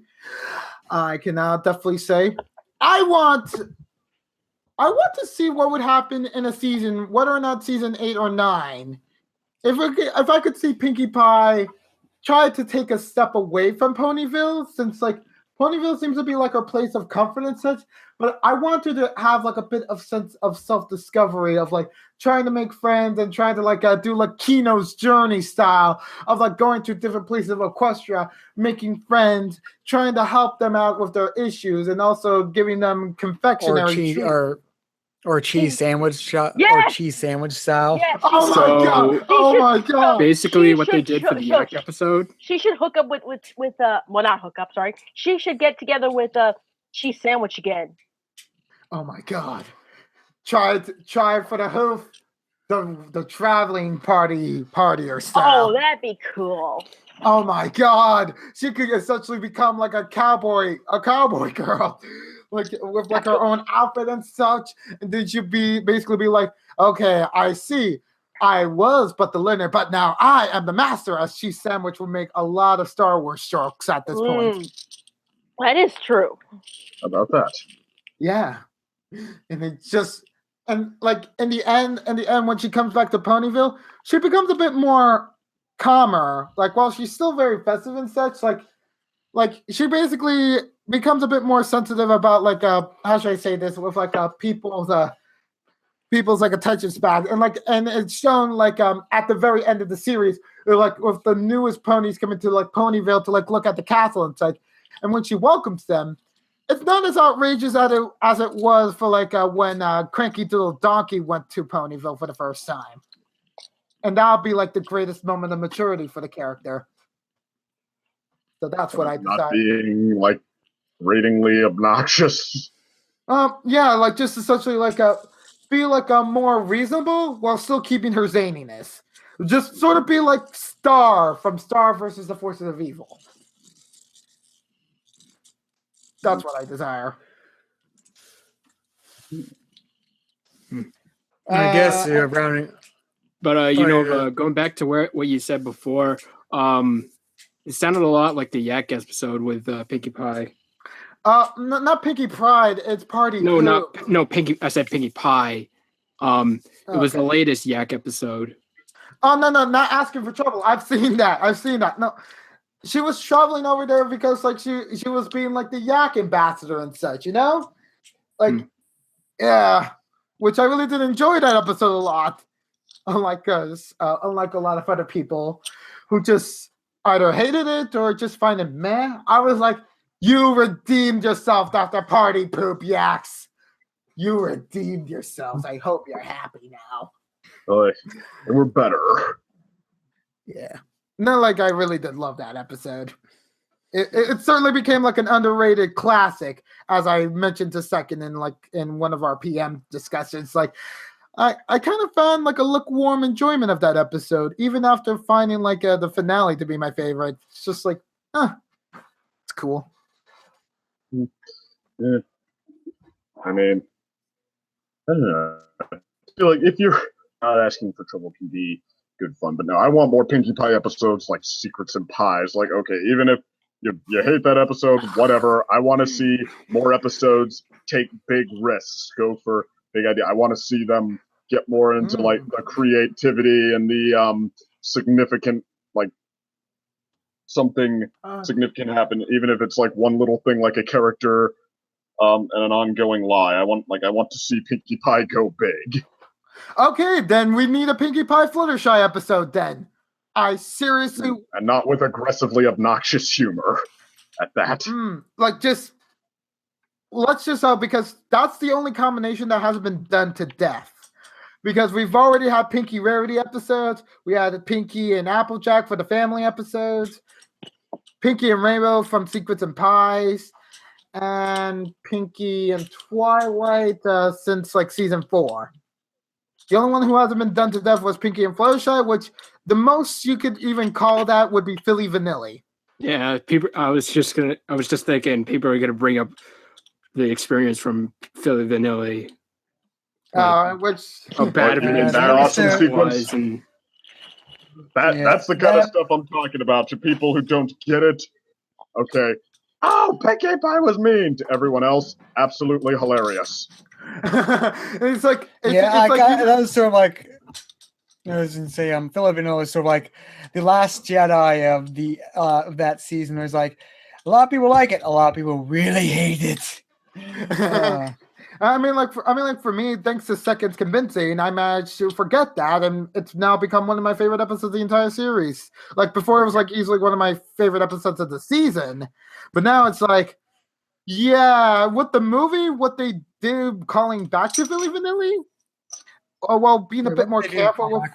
I can now definitely say I want to see what would happen in a season, whether or not season 8 or 9. If I could see Pinkie Pie try to take a step away from Ponyville, since like Ponyville seems to be like her place of comfort and such, but I want her to have like a bit of sense of self-discovery of like trying to make friends and trying to like do like Kino's journey style of like going to different places of Equestria, making friends, trying to help them out with their issues, and also giving them confectionery treats. Or cheese sandwich shot, Yes! or cheese sandwich style. Yes. Oh my So- god! Oh my god! Basically, She what they should did for the Yak episode. She should hook up with well, not hook up, sorry. She should get together with cheese sandwich again. Oh my god! Try for the hoof, the traveling partier style. Oh, that'd be cool. Oh my god! She could essentially become like a cowboy girl, like with like her own outfit and such. And then she'd basically be like, okay, I see. I was but the learner, but now I am the master. As Cheese Sandwich will make a lot of Star Wars jokes at this point. That is true. How about that? Yeah, and it's just and like in the end when she comes back to Ponyville, she becomes a bit more calmer. Like while she's still very festive and such, like she basically becomes a bit more sensitive about like how should I say this, with like people's like attention span, and it's shown like at the very end of the series, like with the newest ponies coming to like Ponyville to like look at the castle and such, and when she welcomes them, it's not as outrageous as it was for like when Cranky Little Donkey went to Ponyville for the first time, and that'll be like the greatest moment of maturity for the character. So that's what I decided. Not being like ratingly obnoxious. Yeah, like just essentially like be like a more reasonable while still keeping her zaniness. Just sort of be like Star from Star versus the Forces of Evil. That's what I desire. I guess Brownie. But going back to what you said before, it sounded a lot like the Yak episode with Pinkie Pie. Not Pinkie Pride. It's Party. No, Pinkie. I said Pinkie Pie. It was the latest Yak episode. Oh no, not asking for trouble. I've seen that. No, she was traveling over there because like she was being like the Yak ambassador and such. You know, like yeah, which I really did enjoy that episode a lot. Unlike us, unlike a lot of other people who just either hated it or just find it meh. I was like, you redeemed yourself after party poop Yaks. You redeemed yourselves. I hope you're happy now. They were better. Yeah. No, like I really did love that episode. It certainly became like an underrated classic, as I mentioned to second in one of our PM discussions. Like I kind of found like a lukewarm enjoyment of that episode, even after finding like the finale to be my favorite. It's just like, it's cool. Yeah. I mean, I don't know. I feel like if you're not asking for Trouble PD, good fun. But no, I want more Pinkie Pie episodes like Secrets and Pies. Like, okay, even if you hate that episode, whatever. I want to see more episodes take big risks, go for big idea. I want to see them get more into like the creativity and the significant, like something significant happen, even if it's like one little thing, like a character and an ongoing lie. I want to see Pinkie Pie go big. Okay, then we need a Pinkie Pie Fluttershy episode then. I seriously... And not with aggressively obnoxious humor at that. Like just... Let's just because that's the only combination that hasn't been done to death. Because we've already had Pinkie Rarity episodes. We had Pinkie and Applejack for the family episodes. Pinky and Rainbow from Secrets and Pies, and Pinky and Twilight since like season 4. The only one who hasn't been done to death was Pinky and Fluttershy, which the most you could even call that would be Philly Vanilli. Yeah, people. I was just thinking people are gonna bring up the experience from Philly Vanilli. Which how bad of an awesome embarrassment it was, sequence. and That's the kind of stuff I'm talking about. To people who don't get it, okay. Oh, Pinkie Pie was mean. To everyone else, absolutely hilarious. It's like that was sort of like I was gonna say Philip Vanilla is sort of like the Last Jedi of the of that season. There's like a lot of people like it, a lot of people really hate it. For me, thanks to Seconds Convincing, I managed to forget that, and it's now become one of my favorite episodes of the entire series. Like before, it was like easily one of my favorite episodes of the season, but now it's like, yeah, with the movie, what they did calling back to Philly Vanilli, being a bit more careful with.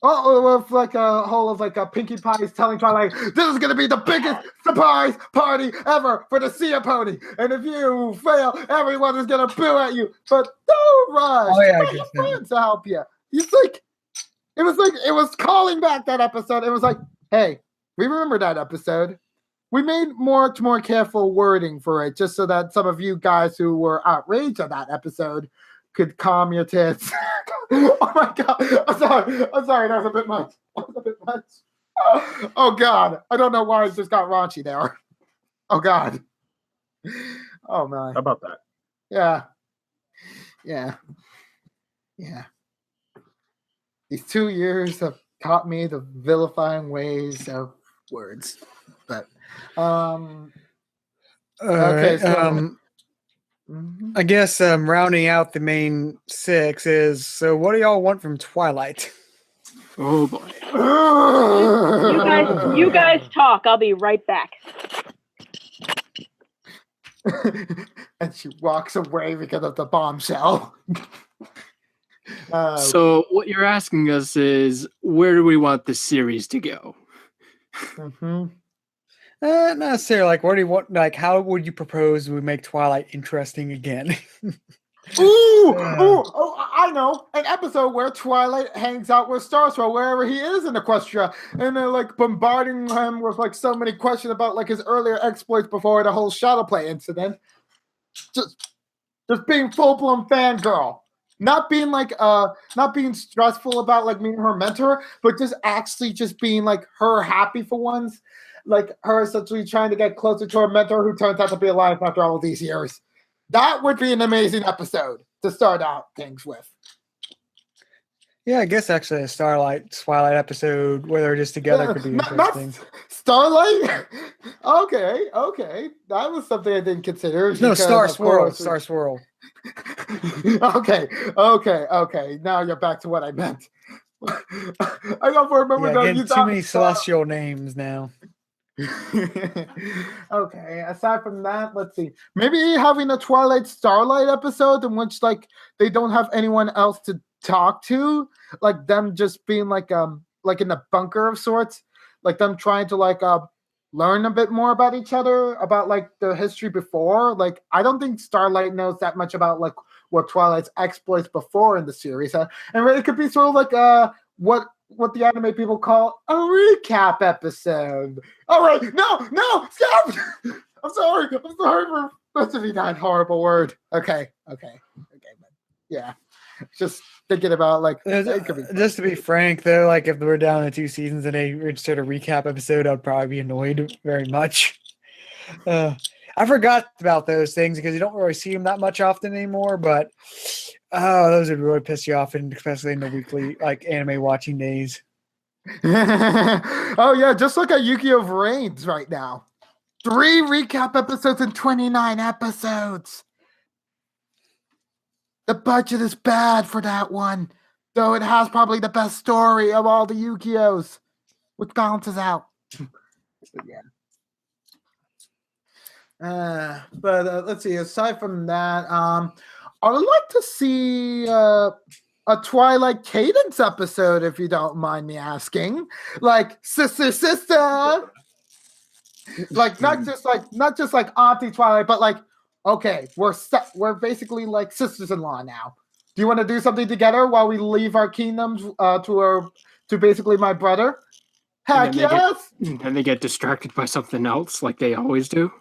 With like a whole of like a Pinkie Pie is telling Twilight, this is gonna be the biggest surprise party ever for the Sea Pony, and if you fail, everyone is gonna boo at you. But don't rush. Get your friends to help you. It was calling back that episode. It was like, hey, we remember that episode. We made much more careful wording for it, just so that some of you guys who were outraged at that episode could calm your tits. Oh my god! I'm sorry. That was a bit much. Oh god! I don't know why it just got raunchy there. Oh god! Oh my! How about that? Yeah. These 2 years have taught me the vilifying ways of words. But okay. So. I guess rounding out the main 6 is, so what do y'all want from Twilight? Oh boy. You guys talk. I'll be right back. And she walks away because of the bombshell. So what you're asking us is, where do we want the series to go? Mm-hmm. Not necessarily. Like, what do you want? Like, how would you propose we make Twilight interesting again? I know an episode where Twilight hangs out with Starswell wherever he is in Equestria, and they're like bombarding him with like so many questions about like his earlier exploits before the whole Shadowplay incident. Just being full-blown fangirl. Not being stressful about like meeting her mentor, but just actually just being like her happy for once. Like her essentially trying to get closer to her mentor who turns out to be alive after all of these years. That would be an amazing episode to start out things with. Yeah, I guess actually a Twilight episode where they're just together could be interesting. Starlight? Okay. That was something I didn't consider. No, Star Swirl. Okay. Now you're back to what I meant. I don't remember those. Too many celestial names now. Okay, aside from that, let's see. Maybe having a Twilight Starlight episode in which like they don't have anyone else to talk to, like them just being like in a bunker of sorts, like them trying to like learn a bit more about each other, about like the history before. Like I don't think Starlight knows that much about like what Twilight's exploits before in the series, and it could be sort of like what the anime people call a recap episode. All right, no, stop! I'm sorry for mentioning that horrible word. Okay, but yeah, just thinking about like it could be just to be frank though, like if we're down to 2 seasons and they insert a recap episode, I'd probably be annoyed very much. I forgot about those things because you don't really see them that much often anymore, but those would really piss you off, and especially in the weekly like anime watching days. Oh yeah, just look at Yu-Gi-Oh! Reigns right now. 3 recap episodes and 29 episodes. The budget is bad for that one, though it has probably the best story of all the Yu-Gi-Ohs, which balances out. Yeah. But let's see. Aside from that, I would like to see a Twilight Cadence episode, if you don't mind me asking. Like, sister. Like not just like Auntie Twilight, but like, okay, we're basically like sisters-in-law now. Do you want to do something together while we leave our kingdoms to basically my brother? Heck yes! Then they get distracted by something else, like they always do.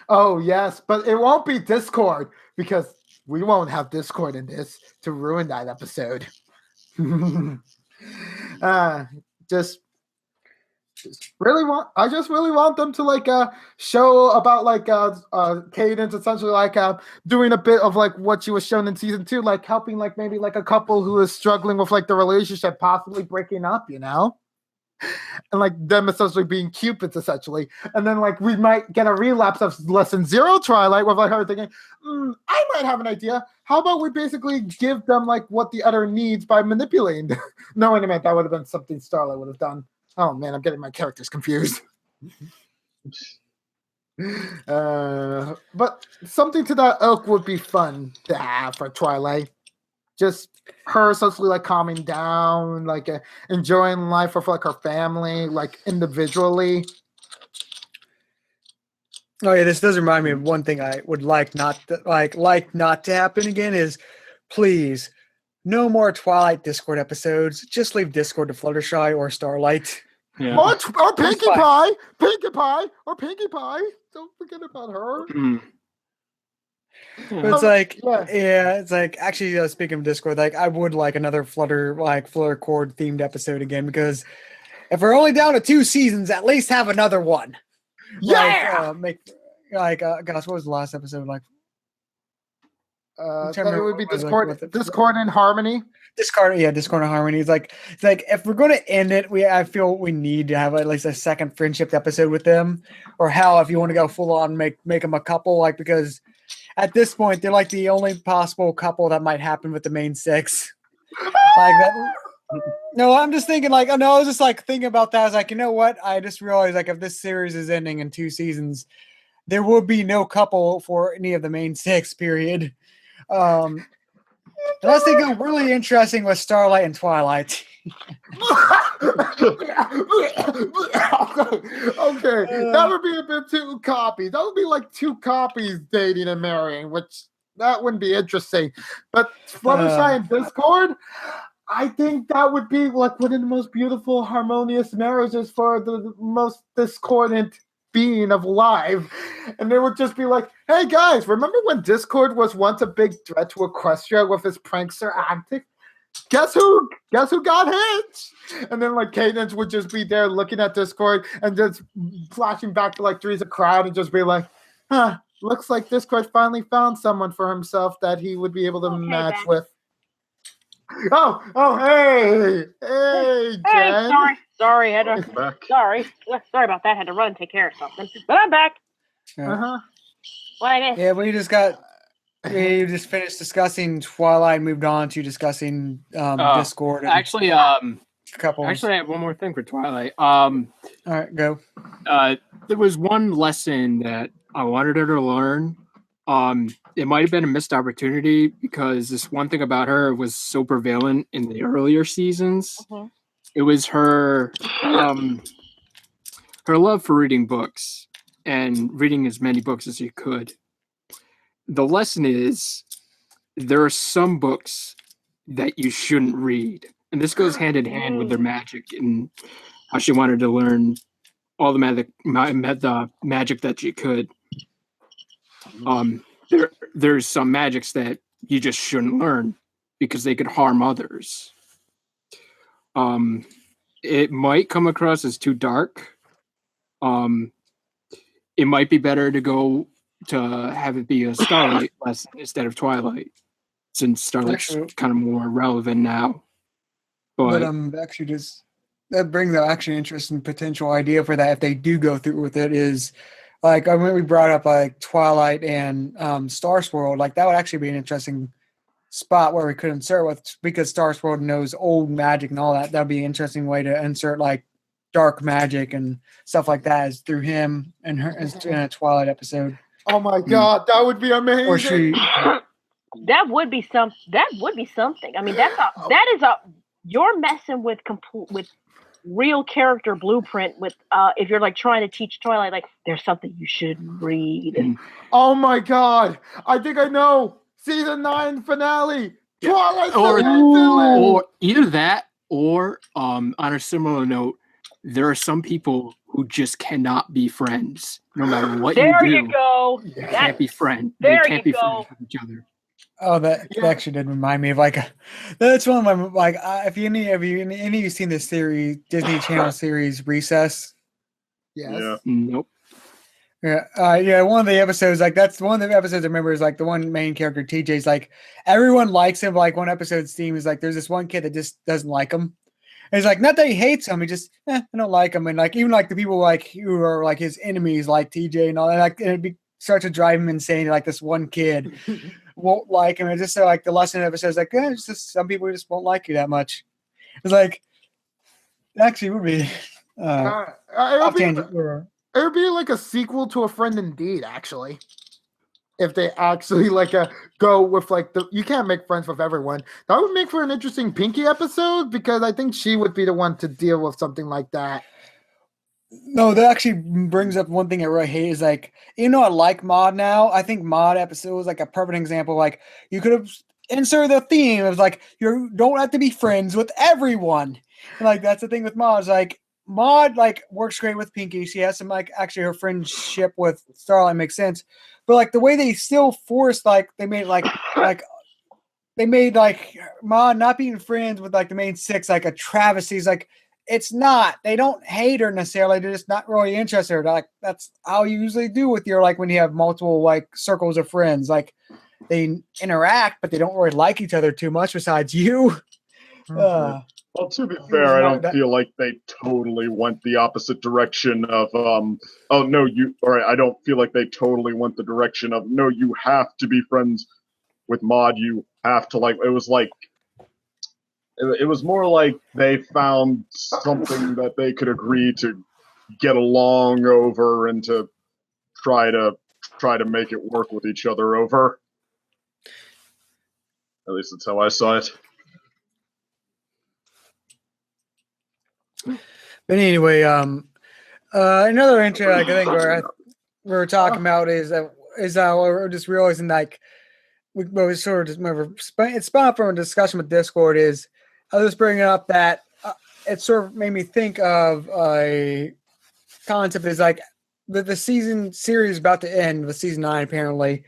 Oh yes, but it won't be Discord because we won't have Discord in this to ruin that episode. Just really want them to like show about like Cadence essentially like doing a bit of like what she was shown in season 2, like helping like maybe like a couple who is struggling with like the relationship possibly breaking up, you know, and like them essentially being cupids essentially, and then like we might get a relapse of lesson 0 Twilight with like her thinking, I might have an idea. How about we basically give them like what the other needs by manipulating? No, wait a minute, that would have been something Starlight would have done. Oh man, I'm getting my characters confused. But something to that ilk would be fun to have for Twilight. Just her essentially like calming down, like enjoying life with like her family, like individually. Oh yeah, this does remind me of one thing I would like not to happen again is, please, no more Twilight Discord episodes. Just leave Discord to Fluttershy or Starlight. Yeah. Or Pinkie Pie. Pinkie Pie. Don't forget about her. But it's like, it's like actually speaking of Discord, like I would like another Flutter Cord themed episode again, because if we're only down to 2 seasons, at least have another one. Yeah. Gosh, what was the last episode like? It would be Discord and Harmony. Discord and Harmony. It's like if we're going to end it, I feel we need to have at least a second friendship episode with them, or hell, if you want to go full on, make them a couple, like, because at this point they're like the only possible couple that might happen with the main 6. Like that. No, I'm just thinking like, I was just like thinking about that. I was like, you know what? I just realized like if this series is ending in 2 seasons, there will be no couple for any of the main 6. Period. Unless they go really interesting with Starlight and Twilight. Okay, that would be a bit too copies. That would be like 2 copies dating and marrying, which that wouldn't be interesting. But Fluttershy and Discord, I think that would be like one of the most beautiful, harmonious marriages for the most discordant being of life. And they would just be like, hey guys, remember when Discord was once a big threat to Equestria with his prankster antics? Guess who got hit? And then like Cadence would just be there looking at Discord and just flashing back to like Three's a crowd and just be like, looks like Discord finally found someone for himself that he would be able to match with. Hey, Jenn. Sorry, sorry about that. Had to run and take care of something, but I'm back. What I missed? Yeah, we just got. You just finished discussing Twilight, moved on to discussing Discord. And actually, Actually, I have one more thing for Twilight. All right, go. There was one lesson that I wanted her to learn. It might have been a missed opportunity because this one thing about her was so prevalent in the earlier seasons. Mm-hmm. It was her love for reading books and reading as many books as you could. The lesson is there are some books that you shouldn't read. And this goes hand in hand with their magic and how she wanted to learn all the magic that she could. There's some magics that you just shouldn't learn because they could harm others. It might come across as too dark. It might be better to go to have it be a Starlight lesson instead of Twilight, since Starlight's kind of more relevant now. But actually, just that brings up actually an interesting potential idea for that if they do go through with it. Is like, I mean, we brought up like Twilight and Star Swirl. Like that would actually be an interesting spot where we could insert with, because Star Swirl knows old magic and all that. That'd be an interesting way to insert like dark magic and stuff like that is through him and her in a Twilight episode. Oh my god, that would be amazing. Or she. That would be something. I mean, that is you're messing with real character blueprint with if you're like trying to teach Twilight, like there's something you shouldn't read. Oh my god! I think I know. Season 9 finale. Yeah. Twilight Or- the main villain. Or either that, or on a similar note, there are some people who just cannot be friends, no matter what There you do. you go. They can't be friends. There They can't you be friends go. with each other. Oh, that actually did remind me of that's one of my if any of you seen this series, Disney Channel series Recess? Yes. Yeah. Nope. Yeah, one of the episodes, that's one of the episodes I remember is the one main character, TJ's everyone likes him. One episode's theme is there's this one kid that just doesn't like him. And it's not that he hates him, he just, I don't like him. And even the people who are his enemies, like TJ and all that, and starts to drive him insane. This one kid won't like him. And just so the lesson episode is it's just some people just won't like you that much. It's actually would be off tangent. It would be like a sequel to A Friend Indeed, actually. If they actually go with you can't make friends with everyone. That would make for an interesting Pinky episode because I think she would be the one to deal with something like that. No, that actually brings up one thing I really hate is I like Mod now. I think Mod episode was a perfect example. You could have inserted the theme. It was you don't have to be friends with everyone. And that's the thing with Mod is Mod works great with Pinky. She has some actually her friendship with Starlight makes sense. But the way they still forced they made they made Mod not being friends with the main six a travesty. It's not. They don't hate her necessarily. They're just not really interested. That's how you usually do with your when you have multiple circles of friends. They interact, but they don't really like each other too much besides you. Well, to be fair, I don't feel like they totally went the opposite direction of oh no, you all right, I don't feel like they totally went the direction of no, you have to be friends with Mod, you have to it was more like they found something that they could agree to get along over and to try to make it work with each other over. At least that's how I saw it. But anyway, another intro I think we're talking about is how we're just realizing we sort of just remember it spun up from a discussion with Discord is I was bringing up that it sort of made me think of a concept is the season series about to end with season 9 apparently.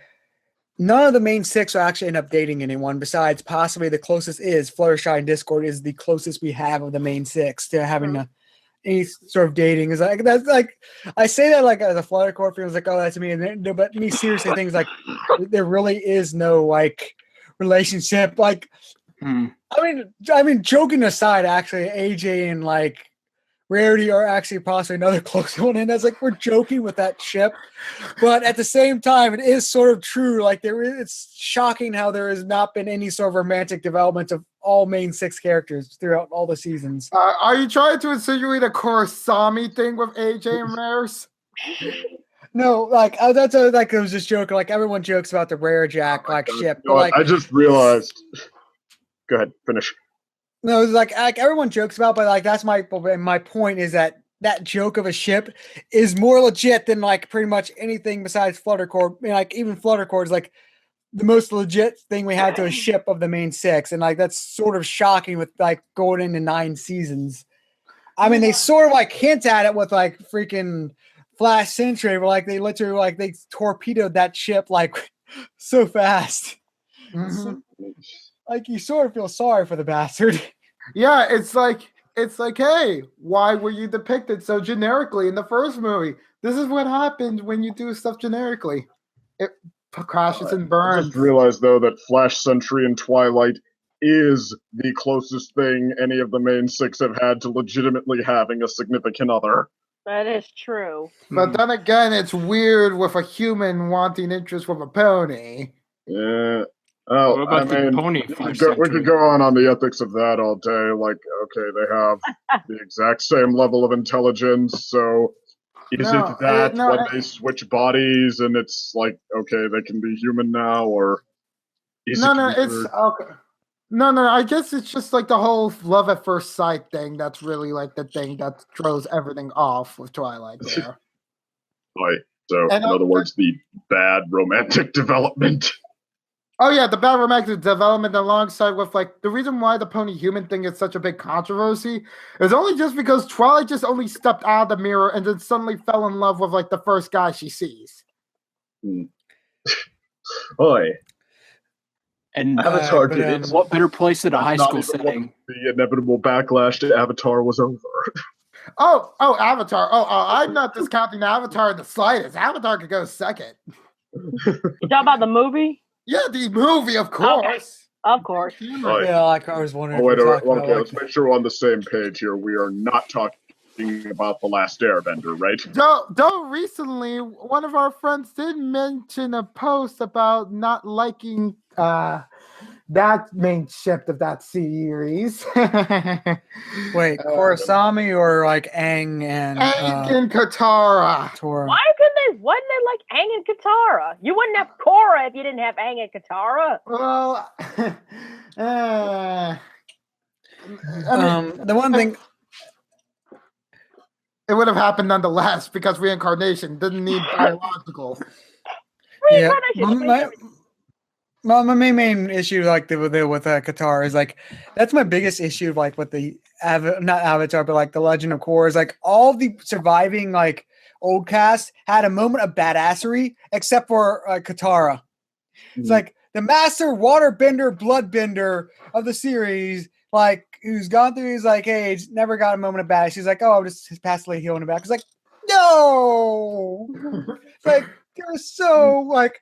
None of the main six will actually end up dating anyone besides possibly the closest is Fluttershy and Discord is the closest we have of the main six to having any sort of dating. Is that's I say that as a Fluttercore feels oh that's me, but me seriously things there really is no relationship. I mean, joking aside, actually, AJ and Rarity are actually possibly another close one, and that's we're joking with that ship, but at the same time, it is sort of true. It's shocking how there has not been any sort of romantic development of all main six characters throughout all the seasons. Are you trying to insinuate a Kurosami thing with AJ and Rares? No, that's it was just joking. Everyone jokes about the Rare Jack ship, but I just realized. Go ahead, finish. No, it's everyone jokes about, but that's my point is that joke of a ship is more legit than pretty much anything besides Fluttercore. I mean, even Fluttercore is the most legit thing we had to a ship of the main six, and that's sort of shocking with going into 9 seasons. I mean, they sort of hint at it with freaking Flash Sentry, where they literally they torpedoed that ship so fast. Mm-hmm. You sort of feel sorry for the bastard. Yeah, it's hey, why were you depicted so generically in the first movie? This is what happens when you do stuff generically. It crashes and burns. I just realized, though, that Flash Sentry and Twilight is the closest thing any of the main six have had to legitimately having a significant other. That is true. But then again, it's weird with a human wanting interest with a pony. Yeah. Oh, what about the pony? We could go on the ethics of that all day. Okay, they have the exact same level of intelligence, so isn't that when they switch bodies and it's okay, they can be human now, or is it's okay. No, I guess it's just like the whole love at first sight thing. That's really like the thing that throws everything off with Twilight there. Right. So, And in other words, the bad romantic development. Oh yeah, the bad romantic development alongside with like the reason why the pony human thing is such a big controversy is only just because Twilight just only stepped out of the mirror and then suddenly fell in love with like the first guy she sees. Boy. And Avatar did it. What better place than a high Not school even setting? The inevitable backlash to Avatar was over. Oh, Avatar. I'm not discounting Avatar in the slightest. Avatar could go second. You talking about the movie? Yeah, the movie, of course. Okay. Of course. Right. Yeah, like I was wondering. Oh, wait, if we're talking okay, about, let's make sure we're on the same page here. We are not talking about The Last Airbender, right? Though recently, one of our friends did mention a post about not liking that main ship of that series. Wait, Korosami or like Aang and Aang and Katara. Tora? Why didn't they like Aang and Katara? You wouldn't have Korra if you didn't have Aang and Katara. Well, The one thing it would have happened nonetheless because reincarnation didn't need biological. Reincarnation. My main issue like with Qatar is like that's my biggest issue like with the not Avatar but like the Legend of Korra is like all the surviving like old cast had a moment of badassery except for Katara. It's like the master waterbender, bloodbender of the series, like who's gone through. He's like, hey, he's never got a moment of badass. She's like, oh, I'm just passively healing him back. It's like, no, it's like they're so like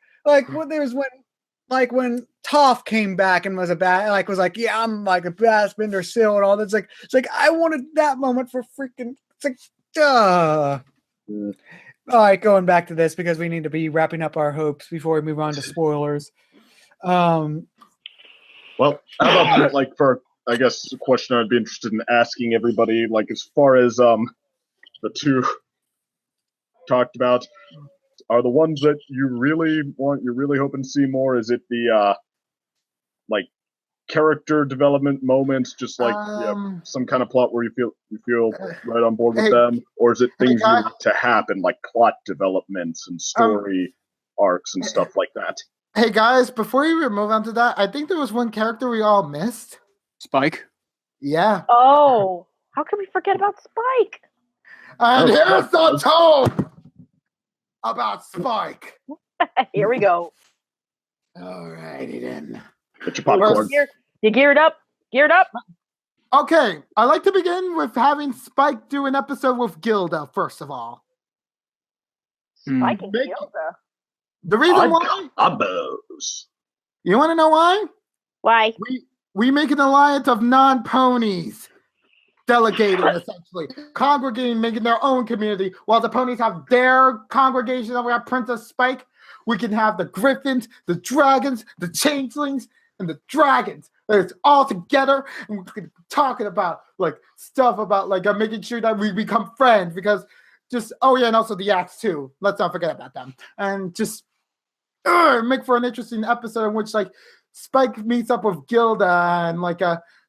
what there's when Toph came back and was was like, yeah, I'm like a badass bender still and all that. It's like I wanted that moment for freaking. It's like, duh. All right, going back to this because we need to be wrapping up our hopes before we move on to spoilers. Well, how about like for I guess a question I'd be interested in asking everybody, like as far as the two talked about, are the ones that you're really hoping to see more? Is it the like character development moments, just like some kind of plot where you feel right on board with them, or is it things you want to happen, like plot developments and story arcs and stuff like that? Hey guys, before you move on to that, I think there was one character we all missed. Spike. Yeah. Oh, how can we forget about Spike? And here's the tone about Spike. Here we go. Alrighty then. Get your popcorn. You geared up? Geared up? Okay, I like to begin with having Spike do an episode with Gilda, first of all. Spike and Gilda? The reason why? Combos. You want to know why? Why? We make an alliance of non-ponies. Delegating, essentially. Congregating, making their own community. While the ponies have their congregation over at Princess Spike, we can have the griffins, the dragons, the changelings, and the dragons. It's all together, and we're going to be talking about like stuff about like making sure that we become friends because just and also the acts too. Let's not forget about them. And just make for an interesting episode in which like Spike meets up with Gilda and like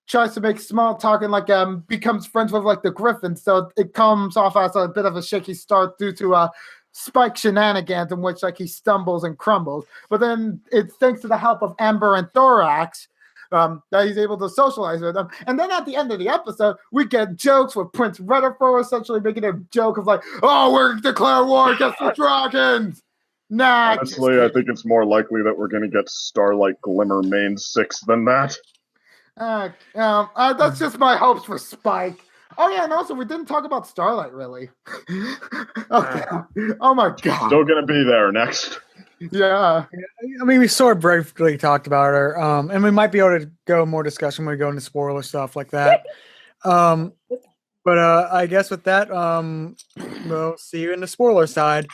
tries to make small talk and like becomes friends with like the Griffins. So it comes off as a bit of a shaky start due to Spike shenanigans in which like he stumbles and crumbles. But then it's thanks to the help of Amber and Thorax that he's able to socialize with them. And then at the end of the episode, we get jokes with Prince Rutherford essentially making a joke of like, oh, we're declare war against the dragons. Nah. Honestly, I think it's more likely that we're going to get Starlight Glimmer main 6 than that. That's just my hopes for Spike. Oh yeah, and also we didn't talk about Starlight really. Okay. Oh my god. Still gonna be there next. Yeah. I mean, we sort of briefly talked about her, and we might be able to go more discussion when we go into spoiler stuff like that. But I guess with that, we'll see you in the spoiler side.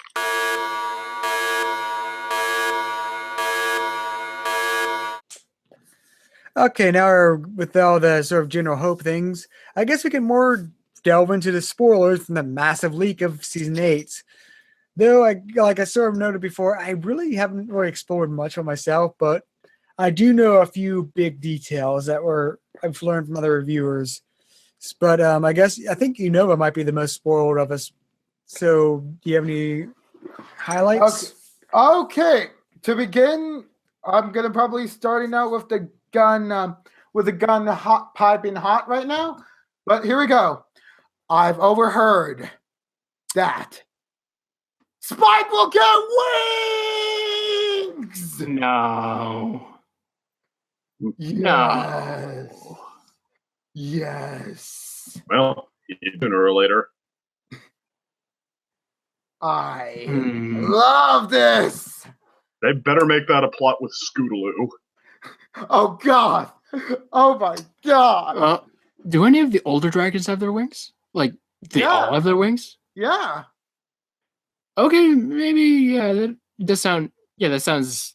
Okay, now with all the sort of general hope things, I guess we can more delve into the spoilers from the massive leak of season 8. Though, like I sort of noted before, I really haven't really explored much on myself, but I do know a few big details that I've learned from other reviewers, but I think Unova might be the most spoiled of us. So, do you have any highlights? Okay. To begin, I'm gonna probably starting out with the gun, piping hot right now. But here we go. I've overheard that Spike will get wings. No. Yes. Yes. Well, sooner or later. I love this. They better make that a plot with Scootaloo. Oh God. Oh my God. Do any of the older dragons have their wings? Like, they all have their wings? Yeah. Okay, maybe, yeah, that sounds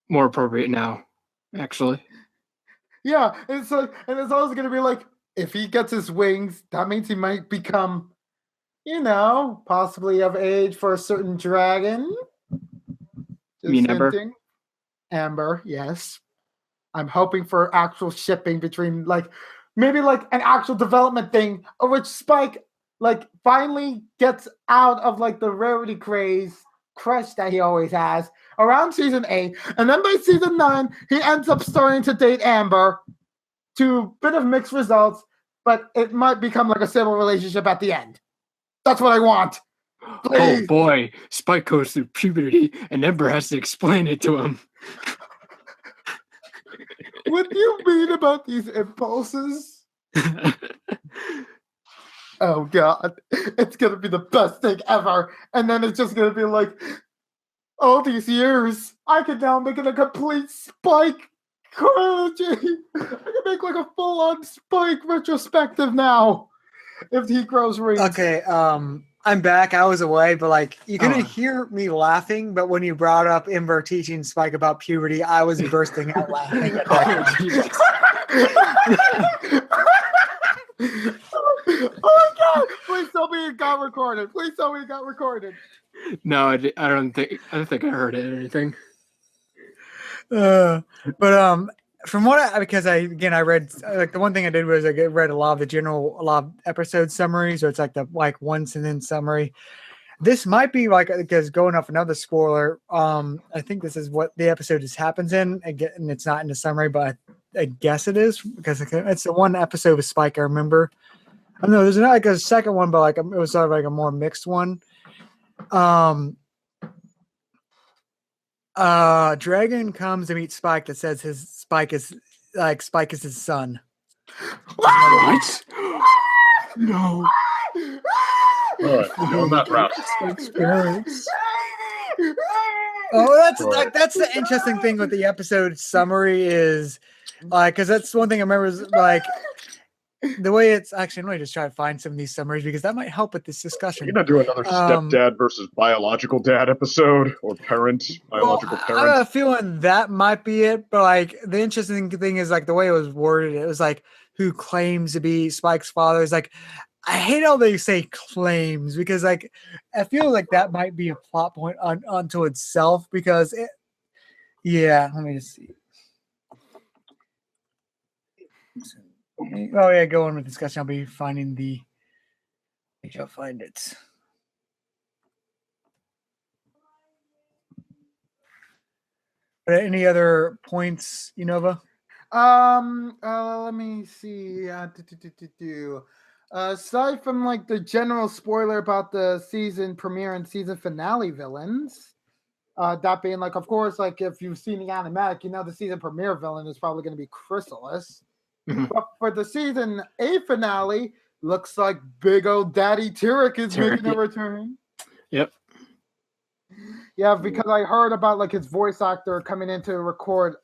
more appropriate now, actually. Yeah, it's like, and it's always gonna be like, if he gets his wings, that means he might become, possibly of age for a certain dragon. You mean Amber? Amber, yes. I'm hoping for actual shipping between, maybe an actual development thing, of which Spike finally gets out of the rarity crush that he always has around season 8, and then by season 9 he ends up starting to date Amber, to a bit of mixed results, but it might become a stable relationship at the end. That's what I want. Please. Oh boy, Spike goes through puberty and Amber has to explain it to him. What do you mean about these impulses? Oh God, it's gonna be the best thing ever. And then it's just gonna be all these years, I could now make it a complete Spike trilogy. I can make a full-on Spike retrospective now. If he grows rings. Okay, I'm back. I was away, but you couldn't hear me laughing. But when you brought up Ember teaching Spike about puberty, I was bursting out laughing at that. Oh my God! Please tell me it got recorded. Please tell me it got recorded. No, I don't think I heard it or anything. But from what I read, the one thing I did was I read a lot of episode summaries, so it's the one sentence summary. This might be because going off another spoiler, I think this is what the episode happens in, and it's not in the summary, but I guess it is because it's the one episode with Spike I remember. I don't know, there's not a second one, but it was sort of a more mixed one. Dragon comes to meet Spike that says Spike is his son. What? No. All right, on that route. Spike's parents. Oh, that's the interesting thing with the episode summary is because that's one thing I remember is the way it's actually. Let me just try to find some of these summaries because that might help with this discussion. You're gonna do another stepdad versus biological dad episode or biological parent. I have a feeling that might be it, but the interesting thing is the way it was worded. It was who claims to be Spike's father is I hate how they say claims because I feel that might be a plot point unto itself because let me just see. Oh yeah, go on with discussion. I'll be finding the page. I'll find it. Any other points, Unova? Let me see. Aside from the general spoiler about the season premiere and season finale villains, that being of course, if you've seen the animatic, the season premiere villain is probably going to be Chrysalis. Mm-hmm. But for the season 8 finale, looks like big old Daddy Turek is making a return. Yep. Yeah, because I heard about his voice actor coming in to record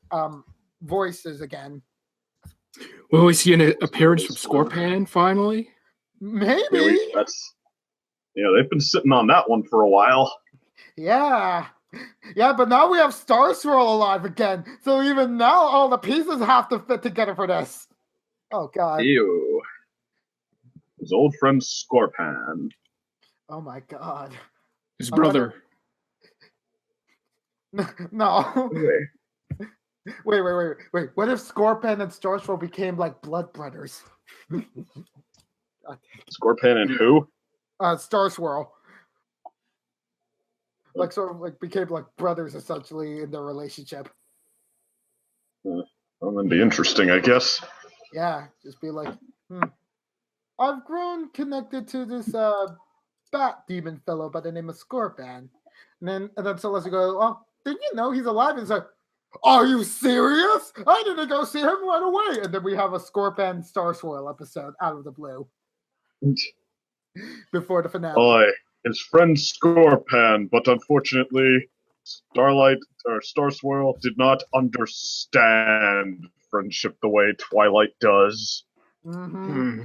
voices again. Will we see an appearance from Scorpion finally? Maybe. They've been sitting on that one for a while. Yeah. Yeah, but now we have Star Swirl alive again. So even now, all the pieces have to fit together for this. Oh, God. Ew. His old friend Scorpion. Oh, my God. His brother. No. Wait. What if Scorpion and Starswirl became like blood brothers? Scorpion and who? Starswirl. Like sort of like became like brothers essentially in their relationship. Well, that'd be interesting, I guess. Yeah, just be like, I've grown connected to this bat demon fellow by the name of Scorpion. And then Celeste goes, "Oh, did you know he's alive?" And he's like, "Are you serious? I need to go see him right away." And then we have a Scorpion Starswirl episode out of the blue before the finale. Boy, his friend Scorpion, but unfortunately, Starswirl did not understand friendship the way Twilight does. Mm-hmm.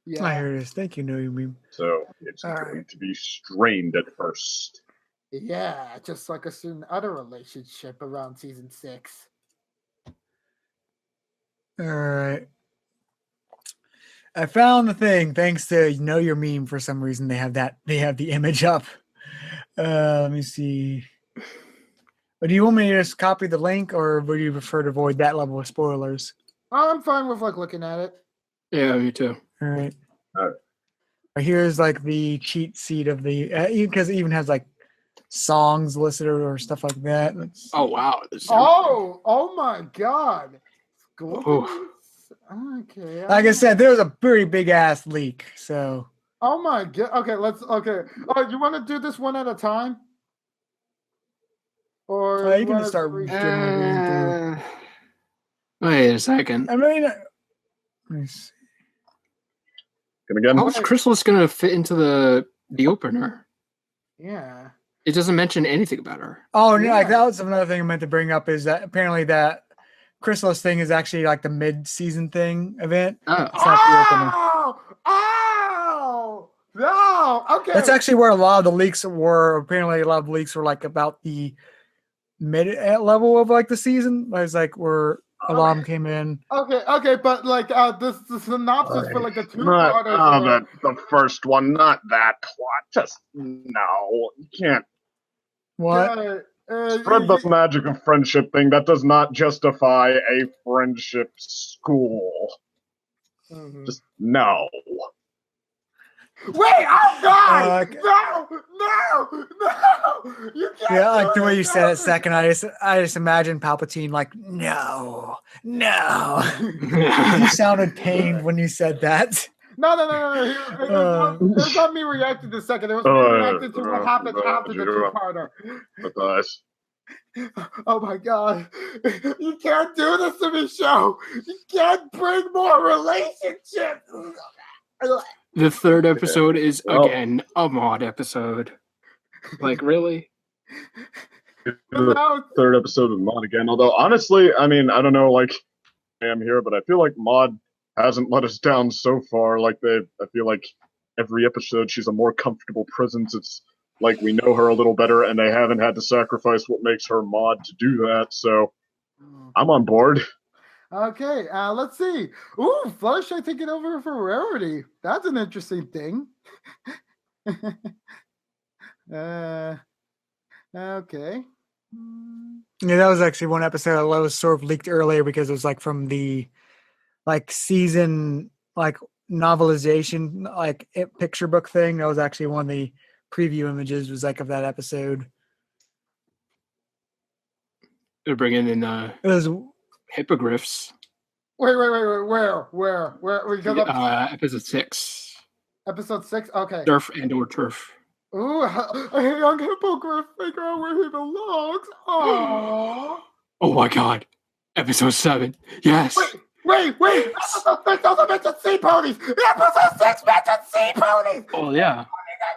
Yeah. I hear this. Thank you, Know Your Meme. So it's going to be strained at first. Yeah, just like a certain other relationship around season 6. All right. I found the thing thanks to Know Your Meme. For some reason, they have the image up. Let me see. But do you want me to just copy the link, or would you prefer to avoid that level of spoilers? I'm fine with like looking at it. Yeah, me too. All right. Here's like the cheat sheet of the because it even has like songs listed or stuff like that. Oh wow! Oh my God! Okay. Like I said, there was a very big ass leak. So. Oh my God! Okay. Oh, you want to do this one at a time? Or you can just start reading through. Wait a second. I mean, let me see. Again? How is Chrysalis going to fit into the opener? Yeah. It doesn't mention anything about her. Oh, yeah. Like that was another thing I meant to bring up is that apparently that Chrysalis thing is actually like the mid-season thing event. Oh. It's not the opener. No. Okay. That's actually where a lot of the leaks were. Apparently, a lot of the leaks were like about the mid level of like the season. It was like where Alam came in. Okay, but like the synopsis for like the two-parters. The first one, not that plot. Just no, you can't. What? Spread the magic of friendship thing. That does not justify a friendship school. Mm-hmm. Just no. Wait! Oh God! No! You can't. Yeah, like the way you said it. Second, I just imagine Palpatine like, no. You sounded pained when you said that. No. It was not me reacting to the second. It was me reacting to what happened after the two-parter. Oh my God! You can't do this to me, show. You can't bring more relationships. The third episode is again a mod episode. Like, really? The third episode of mod again. Although honestly, I mean, I don't know, like I am here, but I feel like mod hasn't let us down so far. Like I feel like every episode she's a more comfortable presence. It's like we know her a little better, and they haven't had to sacrifice what makes her mod to do that. So I'm on board. Okay, let's see. Ooh, Fluttershy taking over for Rarity. That's an interesting thing. Okay. Yeah, that was actually one episode that was sort of leaked earlier because it was like from the like season like novelization like picture book thing. That was actually one of the preview images was like of that episode. They're bringing in it was hippogriffs. Wait, where? Episode 6. Episode 6? Okay. Surf and/or turf. Ooh, a young hippogriff figure out where he belongs. Aww. Oh my God. Episode 7. Yes. Wait. Episode 6 doesn't mention sea ponies. Episode 6 mentions sea ponies. Oh, yeah.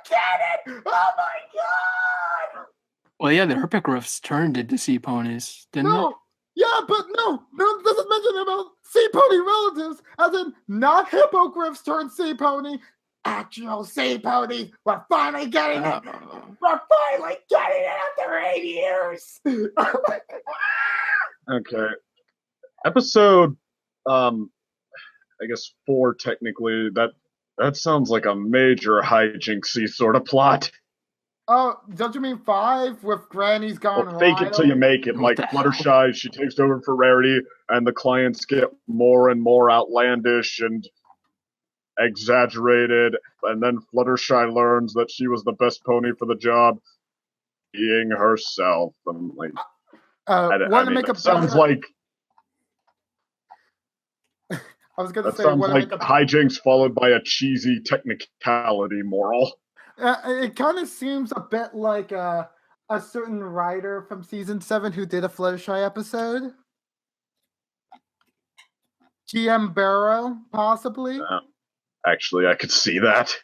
Cannon. Oh my God. Well, yeah, the hippogriffs turned into sea ponies, didn't it? Yeah, but no, it doesn't mention about sea pony relatives, as in not hippogriffs turned sea pony, actual sea ponies. We're finally getting it. We're finally getting it after 8 years. Okay. Episode, I guess 4 technically. That sounds like a major hijinksy sort of plot. Oh, don't you mean 5 with Granny's Gone Well, fake it till you make it. What Like the hell? Fluttershy, she takes over for Rarity, and the clients get more and more outlandish and exaggerated. And then Fluttershy learns that she was the best pony for the job, being herself. And like, make a sounds like I was gonna that say, sounds want like to make a hijinks followed by a cheesy technicality moral. it kind of seems a bit like a certain writer from season 7 who did a Fluttershy episode. GM Barrow, possibly. Actually, I could see that.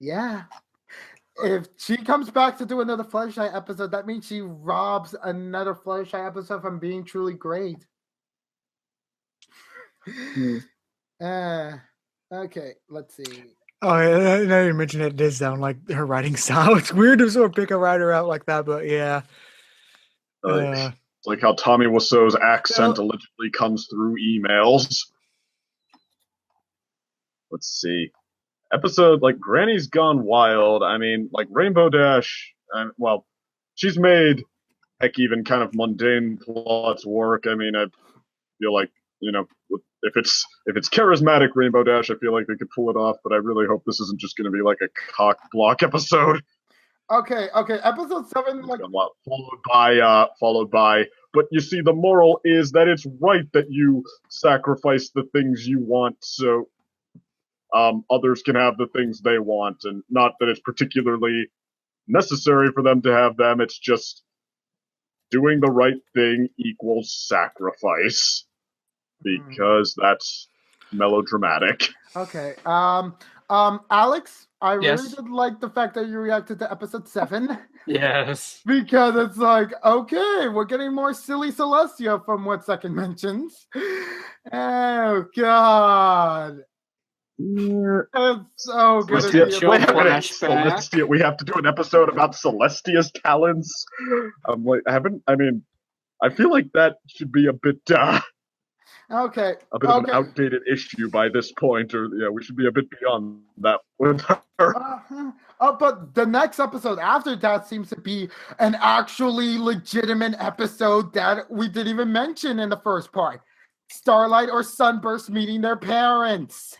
Yeah. If she comes back to do another Fluttershy episode, that means she robs another Fluttershy episode from being truly great. Okay, let's see. Oh, yeah, now you mentioned it does sound like her writing style. It's weird to sort of pick a writer out like that, but yeah. It's like how Tommy Wiseau's accent allegedly comes through emails. Let's see. Episode, like, Granny's Gone Wild. I mean, like, Rainbow Dash, well, she's made, heck, even kind of mundane plots work. I mean, I feel like, you know, if it's charismatic Rainbow Dash, I feel like they could pull it off, but I really hope this isn't just going to be like a cock block episode. Okay, episode 7, like, followed by, but you see, the moral is that it's right that you sacrifice the things you want, so others can have the things they want, and not that it's particularly necessary for them to have them. It's just doing the right thing equals sacrifice, because that's melodramatic. Okay. Alex, I Yes? really did like the fact that you reacted to episode 7. Yes. Because it's like, okay, we're getting more silly Celestia from what Second mentions. Oh God. It's so good. Celestia, we have to do an episode about Celestia's talents. I feel like that should be a bit okay. A bit of an outdated issue by this point, or we should be a bit beyond that with her. But the next episode after that seems to be an actually legitimate episode that we didn't even mention in the first part. Starlight or Sunburst meeting their parents.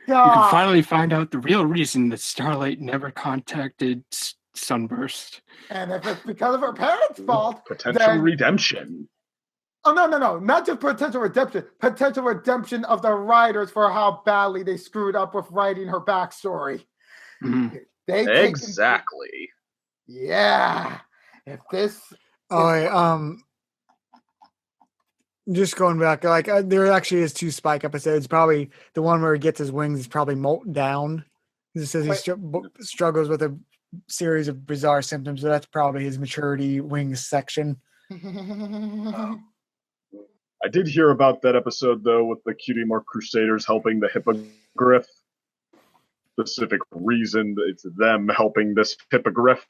God. You can finally find out the real reason that Starlight never contacted Sunburst. And if it's because of her parents' fault, potential redemption. Oh, no. Not just potential redemption of the writers for how badly they screwed up with writing her backstory. Mm-hmm. Exactly. Yeah. If this... just going back, like there actually is 2 Spike episodes. Probably the one where he gets his wings is probably molten down. It says he struggles with a series of bizarre symptoms, so that's probably his maturity wings section. I did hear about that episode, though, with the Cutie Mark Crusaders helping the Hippogriff. Specific reason it's them helping this Hippogriff.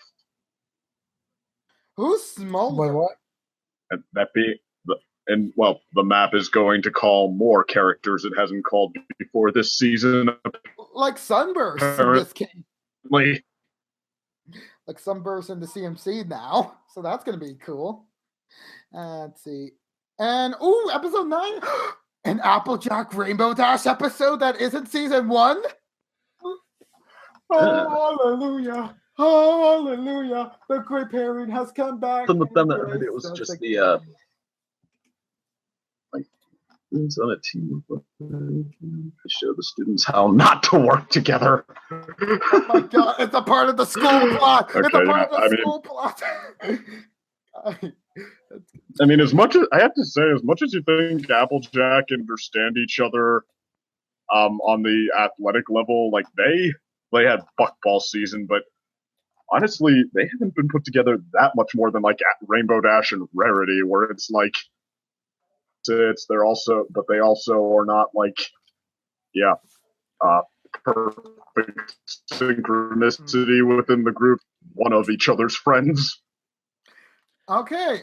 Who's Smolder? What? And the map is going to call more characters it hasn't called before this season. Like Sunburst in this case. Like Sunburst in the CMC now. So that's going to be cool. Let's see. And, episode 9. An Applejack Rainbow Dash episode that isn't season 1. Hallelujah. Hallelujah. The Great Pairing has come back. Some of them that heard it was just the it's on a team to show the students how not to work together. Oh my God, it's a part of the school plot. Okay, it's a part of the school plot. I mean, as much as you think Applejack understand each other on the athletic level, like they had buckball season, but honestly, they haven't been put together that much more than like Rainbow Dash and Rarity, where it's like they also are not like perfect synchronicity within the group, one of each other's friends. Okay.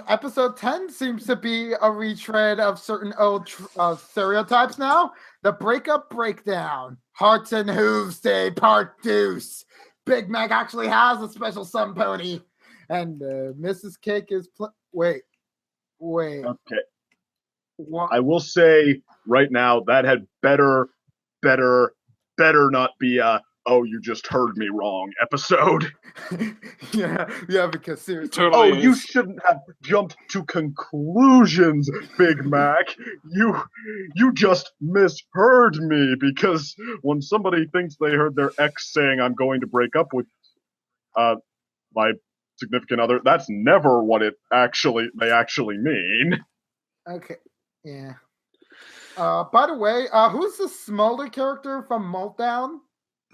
Episode 10 seems to be a retread of certain old stereotypes now. The breakup breakdown. Hearts and Hooves Day Part Deuce. Big Mac actually has a special sun pony. And Mrs. Cake is wait. Okay. What? I will say right now that had better not be a "oh, you just heard me wrong" episode. yeah, because seriously. Totally Oh, you is. shouldn't have jumped to conclusions, Big Mac. You just misheard me, because when somebody thinks they heard their ex saying I'm going to break up with my significant other, that's never what they actually mean. Okay. Yeah. By the way, who's the smaller character from Meltdown?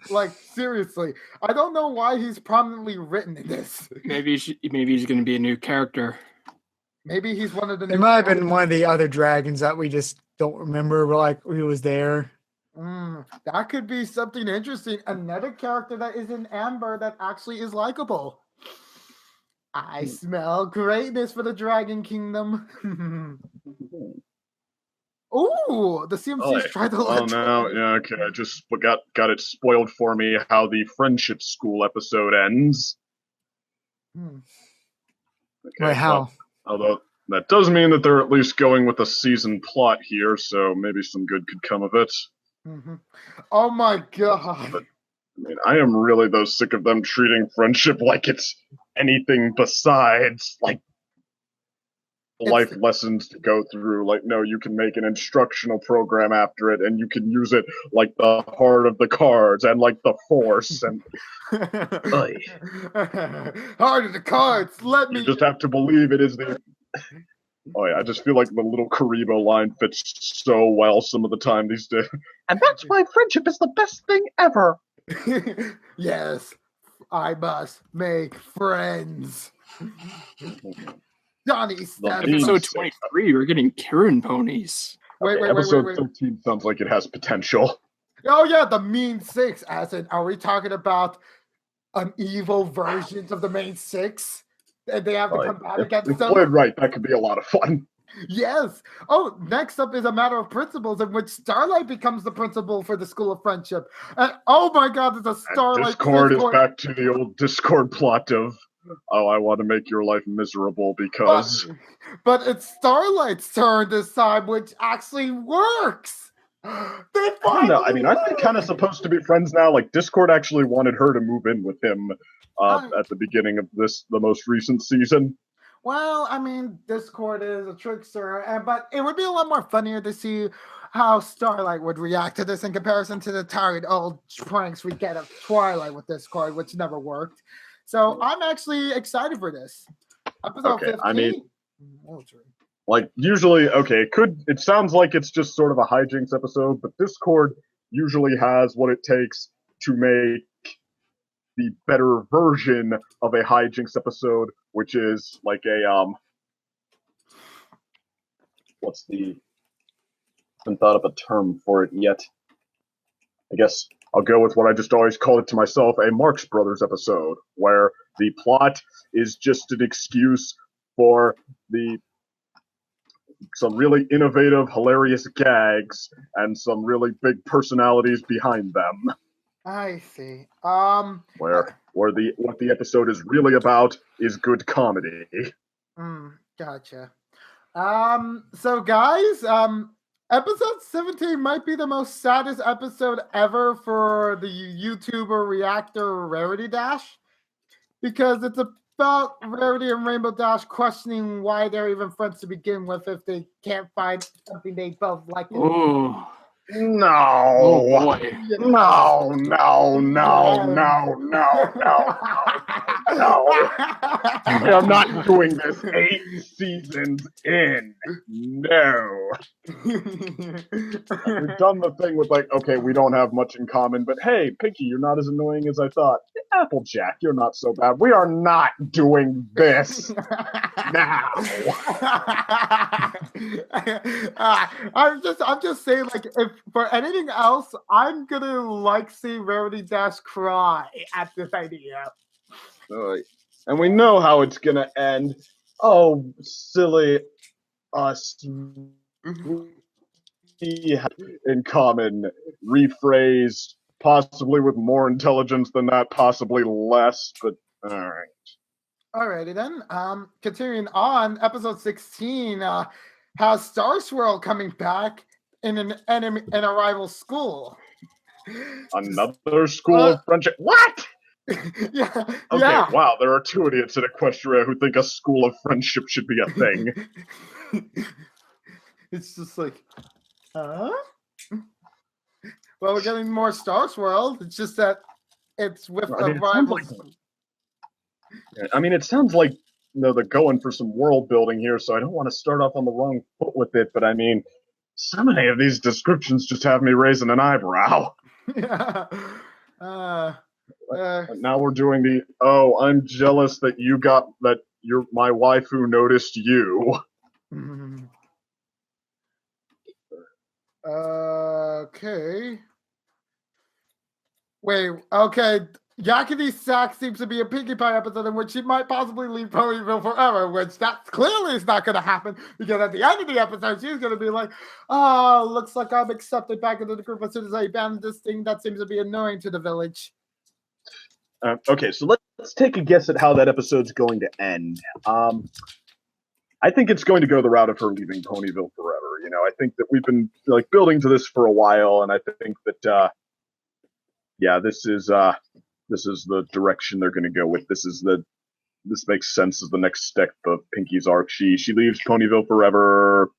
Like, seriously, I don't know why he's prominently written in this. Maybe he's going to be a new character. Maybe he's one of the. It might have been one of the other dragons that we just don't remember. Like who was there. That could be something interesting. Another character that is in Amber that actually is likable. I smell greatness for the Dragon Kingdom. Ooh, the CMC's tried to let. Oh no, yeah, okay. I just got it spoiled for me how the friendship school episode ends. Okay, Wait, how? Although that does mean that they're at least going with a season plot here, so maybe some good could come of it. Oh my god. But, I mean, I am really though sick of them treating friendship like it's anything besides like life lessons to go through. Like, no, you can make an instructional program after it, and you can use it like the heart of the cards and like the force and heart of the cards. Let me. You just have to believe it is the. Oh yeah, I just feel like the little Karibo line fits so well some of the time these days. And that's why friendship is the best thing ever. Yes, I must make friends. Johnny, episode 23, we're getting Karen ponies. Wait. Episode 13 sounds like it has potential. Oh yeah, the mean six. As in, are we talking about an evil version of the main six? And they have to come back against them? Played right, that could be a lot of fun. Yes. Oh, next up is a matter of principles in which Starlight becomes the principal for the School of Friendship. And oh my god, there's a Starlight. Discord is back to the old Discord plot of, oh, I want to make your life miserable because. But it's Starlight's turn this time, which actually works. I mean, aren't they kind of supposed to be friends now? Like, Discord actually wanted her to move in with him at the beginning of the most recent season. Well, I mean, Discord is a trickster, but it would be a lot more funnier to see how Starlight would react to this in comparison to the tired old pranks we get of Twilight with Discord, which never worked. So I'm actually excited for this. Episode 15. I mean, like usually, it sounds like it's just sort of a hijinks episode, but Discord usually has what it takes to make the better version of a hijinks episode, which is like a I haven't thought of a term for it yet. I guess I'll go with what I just always called it to myself, a Marx Brothers episode, where the plot is just an excuse for some really innovative, hilarious gags and some really big personalities behind them. I see. Where what the episode is really about is good comedy. Gotcha. So guys, episode 17 might be the most saddest episode ever for the YouTuber Reactor Rarity Dash, because it's about Rarity and Rainbow Dash questioning why they're even friends to begin with if they can't find something they both like. Oh. No. Oh boy. No. I'm not doing this 8 seasons in. No. We've done the thing with like, okay, we don't have much in common, but hey, Pinky, you're not as annoying as I thought. Applejack, you're not so bad. We are not doing this now. I'm just saying, like, if for anything else, I'm gonna see Rarity Dash cry at this idea. And we know how it's going to end. Oh, silly us. We have in common, rephrased, possibly with more intelligence than that, possibly less, but all right. Alrighty then. Continuing on, episode 16 has Star Swirl coming back in an a rival school. Another school of friendship. What? Yeah. Okay, yeah. wow, there are 2 idiots in Equestria who think a school of friendship should be a thing. It's just like, huh? Well, we're getting more Star Swirl. It's just that it's with a rival. It sounds like they're going for some world building here, so I don't want to start off on the wrong foot with it, but so many of these descriptions just have me raising an eyebrow. Yeah. Now we're doing I'm jealous that you're my wife who noticed you. Okay. Wait, okay. Yakety Sack seems to be a Pinkie Pie episode in which she might possibly leave Ponyville forever, which that clearly is not going to happen because at the end of the episode, she's going to be like, oh, looks like I'm accepted back into the group as soon as I abandon this thing that seems to be annoying to the village. Okay, so let's take a guess at how that episode's going to end. I think it's going to go the route of her leaving Ponyville forever. I think that we've been building to this for a while, and I think that this is the direction they're going to go with. This makes sense as the next step of Pinkie's arc. She leaves Ponyville forever.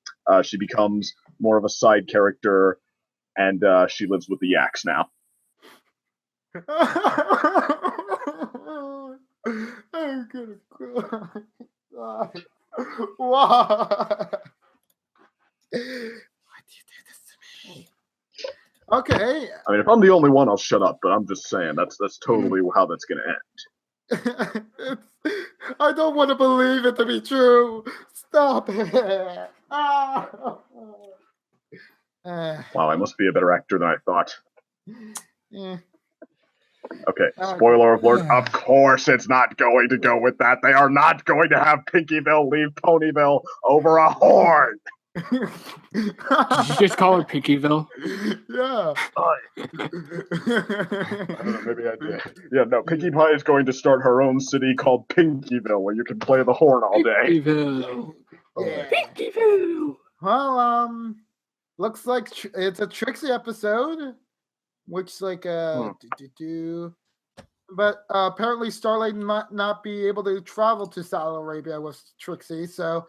She becomes more of a side character, and she lives with the Yaks now. I'm gonna cry. Why? Why do you do this to me? Okay. If I'm the only one, I'll shut up. But I'm just saying that's totally how that's going to end. I don't want to believe it to be true. Stop it. Wow, I must be a better actor than I thought. Yeah. Okay, spoiler alert. Of course it's not going to go with that. They are not going to have Pinkieville leave Ponyville over a horn. Did you just call her Pinkieville? Yeah. I don't know, maybe I did. Yeah, no, Pinkie Pie is going to start her own city called Pinkieville where you can play the horn all day. Pinkieville. Yeah. Pinkieville. Well, looks like it's a Trixie episode, which but apparently Starlight might not be able to travel to Saudi Arabia with Trixie, so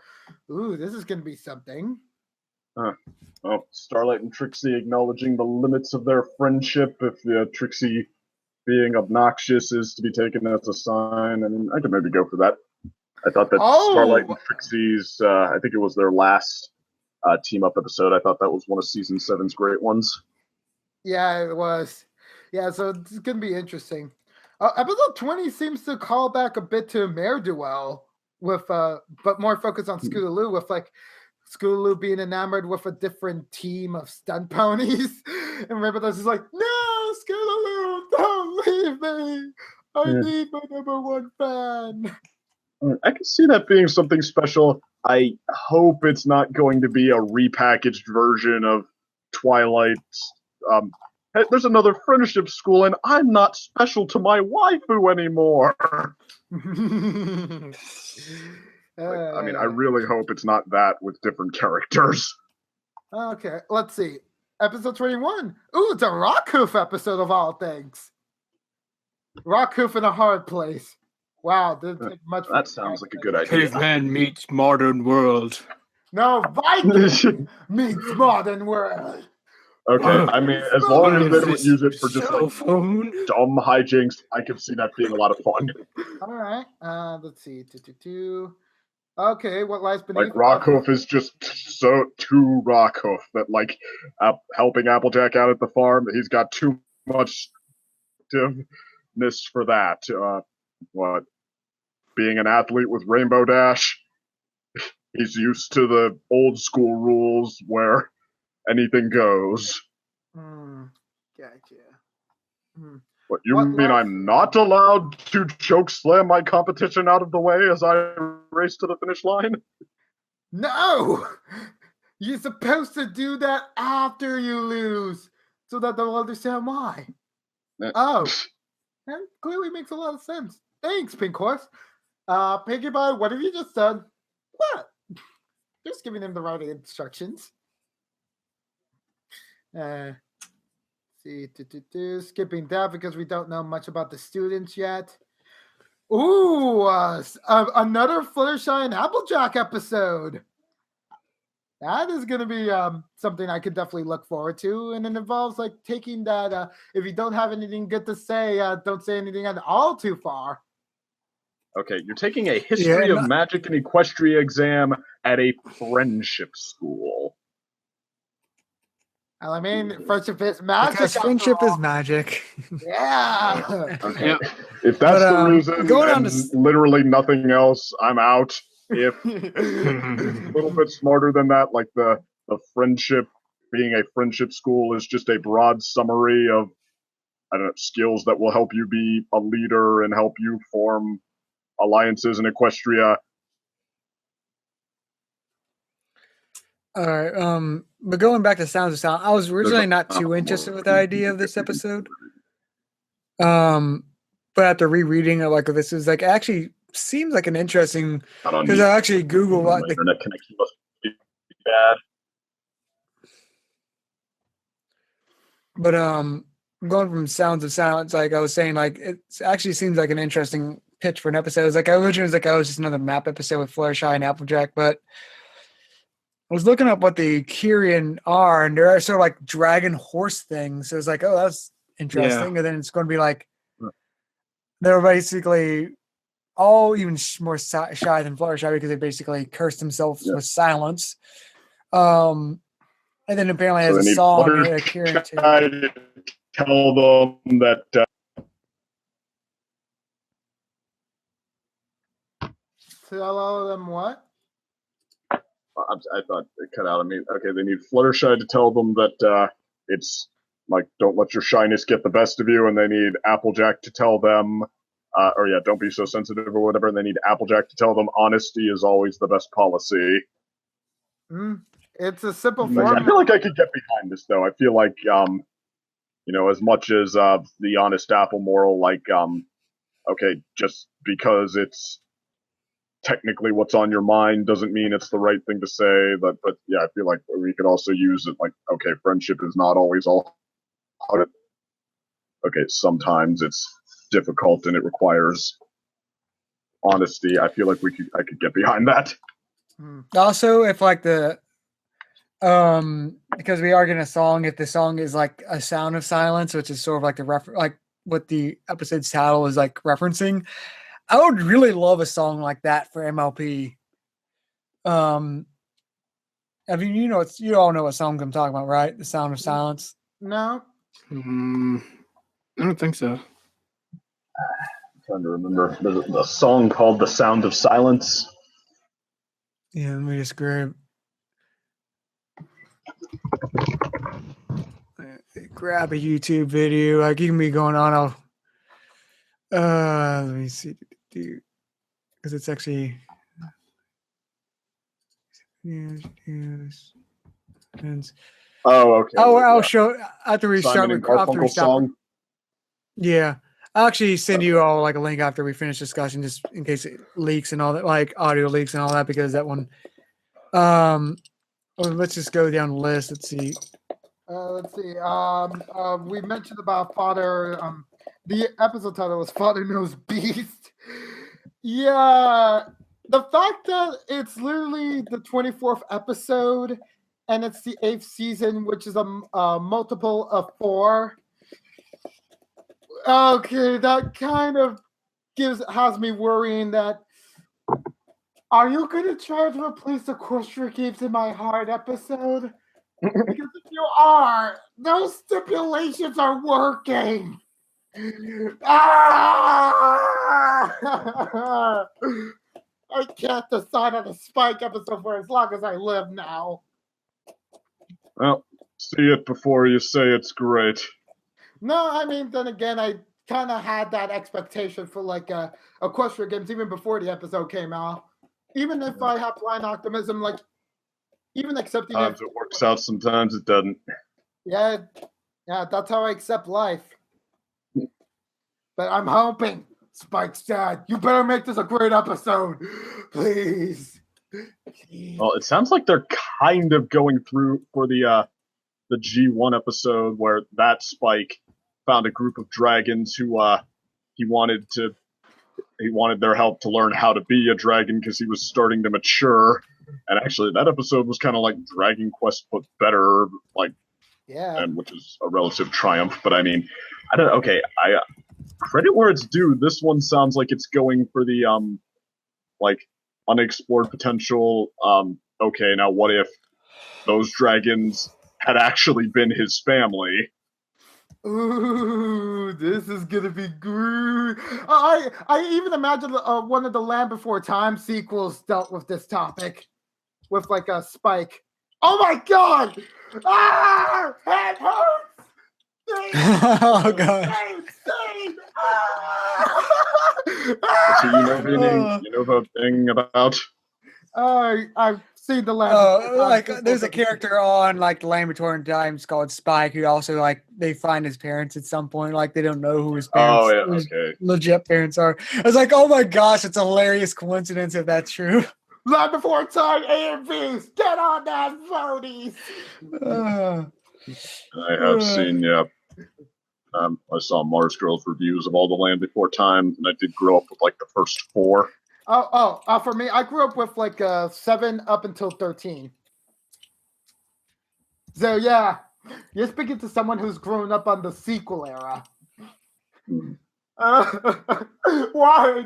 this is gonna be something. Well, Starlight and Trixie acknowledging the limits of their friendship. If Trixie being obnoxious is to be taken as a sign, I could maybe go for that. I thought that Starlight and Trixie's, I think it was their last team up episode. I thought that was one of season 7's great ones. Yeah, it was. Yeah, so it's gonna be interesting. Episode 20 seems to call back a bit to Mare Duel with but more focus on Scootaloo, with Scootaloo being enamored with a different team of stunt ponies. And Rainbow's is like, no, Scootaloo, don't leave me. I need my #1 fan. I can see that being something special. I hope it's not going to be a repackaged version of Twilight. Hey, there's another friendship school, and I'm not special to my waifu anymore. I really hope it's not that with different characters. Okay, let's see. Episode 21. Ooh, it's a Rockhoof episode of all things. Rockhoof in a hard place. Wow, that sounds like a good idea. Caveman meets modern world. No, Viking meets modern world. Okay, as long as they don't use it for just dumb hijinks, I can see that being a lot of fun. All right, let's see. Okay, what lies beneath? Rockhoof is just so too Rockhoof that helping Applejack out at the farm, he's got too much for that. Being an athlete with Rainbow Dash, he's used to the old school rules where anything goes. Gotcha. What, you mean I'm not allowed to choke slam my competition out of the way as I race to the finish line? No! You're supposed to do that after you lose, so that they'll understand why. Oh, that clearly makes a lot of sense. Thanks, Pink Horse. Pinkie Pie, what have you just done? What? Just giving him the right instructions. See, skipping that because we don't know much about the students yet. Ooh, another Fluttershy and Applejack episode. That is going to be something I could definitely look forward to. And it involves like taking that, if you don't have anything good to say, don't say anything at all too far. Okay, you're taking a history of magic and equestria exam at a friendship school. I mean, friendship is magic. Because friendship is magic. Yeah. Okay. Yeah. If that's the reason and literally nothing else, I'm out. If it's a little bit smarter than that, like the friendship, being a friendship school is just a broad summary of, I don't know, skills that will help you be a leader and help you form alliances in Equestria. All right. But going back to Sounds of Silence, I was originally not too interested with the idea of this episode. But after rereading it, like this is like actually seems like an interesting, because I actually Googled what the internet connection must be bad. But going from Sounds of Silence, like I was saying, like it actually seems like an interesting pitch for an episode. It was like I originally was like, oh, it's just another map episode with Fluttershy and Applejack, but I was looking up what the Kyrian are, and they're sort of like dragon horse things. So it's like, oh, that's interesting. Yeah. And then it's going to be like they're basically all even more shy than Fluttershy because they basically cursed themselves with silence. And then apparently has a song Kyrian to tell them that. Tell all of them what? I thought it cut out of me. Okay, they need Fluttershy to tell them that it's like, don't let your shyness get the best of you, and they need Applejack to tell them, don't be so sensitive or whatever, and they need Applejack to tell them honesty is always the best policy. It's a simple form. I feel like I could get behind this, though. I feel like, as much as the honest apple moral, like, okay, just because it's technically what's on your mind doesn't mean it's the right thing to say. But yeah, I feel like we could also use it like, okay, friendship is not always all. Okay, sometimes it's difficult and it requires honesty. I feel like I could get behind that. Also, if like the because we are getting a song, if the song is like a sound of silence, which is sort of like like what the episode's title is like referencing, I would really love a song like that for MLP. I mean, you all know what song I'm talking about, right? The Sound of Silence. No. I don't think so. I'm trying to remember. There's a song called "The Sound of Silence." Yeah, let me just grab a YouTube video. Like you can be going on. Let me see, because it's actually Oh, okay. I'll show after we Simon start. Song. Yeah, I'll actually send you all like a link after we finish discussion, just in case it leaks and all that, like audio leaks and all that, because that one. Let's just go down the list. Let's see. We mentioned about Father. The episode title was Father Knows Beast. Yeah, the fact that it's literally the 24th episode and it's the 8th season, which is a multiple of 4. Okay, that kind of has me worrying that. Are you going to try to replace the Equestria Games in My Heart episode? Because if you are, those stipulations are working. I can't decide on a Spike episode for as long as I live now. Well, see it before you say it's great. No, I mean, then again, I kind of had that expectation for like Equestria games even before the episode came out. Even if I have blind optimism, like even accepting sometimes it works out, sometimes it doesn't. Yeah, that's how I accept life. But I'm hoping, Spike's dad, you better make this a great episode, please. Well, it sounds like they're kind of going through for the G1 episode where that Spike found a group of dragons who he wanted their help to learn how to be a dragon because he was starting to mature. And actually, that episode was kind of like Dragon Quest but better, like, and which is a relative triumph. But I mean, I don't. Okay, credit where it's due. This one sounds like it's going for the like unexplored potential. Okay, now what if those dragons had actually been his family? Ooh, this is gonna be great. I even imagine one of the Land Before Time sequels dealt with this topic, with like a Spike. Oh my god! Ah, it hurts. Oh god! So you know the thing about? I've seen the Land. Like there's a character on like the Land Before Times called Spike who also like they find his parents at some point, like they don't know who his parents, legit parents are. I was like, oh my gosh, it's a hilarious coincidence if that's true. Land Before Time AMVs, get on that voties. I have seen, yeah. I saw Mars Girls reviews of all the Land Before Time, and I did grow up with like the first 4. For me, I grew up with like 7 up until 13. So yeah, you're speaking to someone who's grown up on the sequel era. Why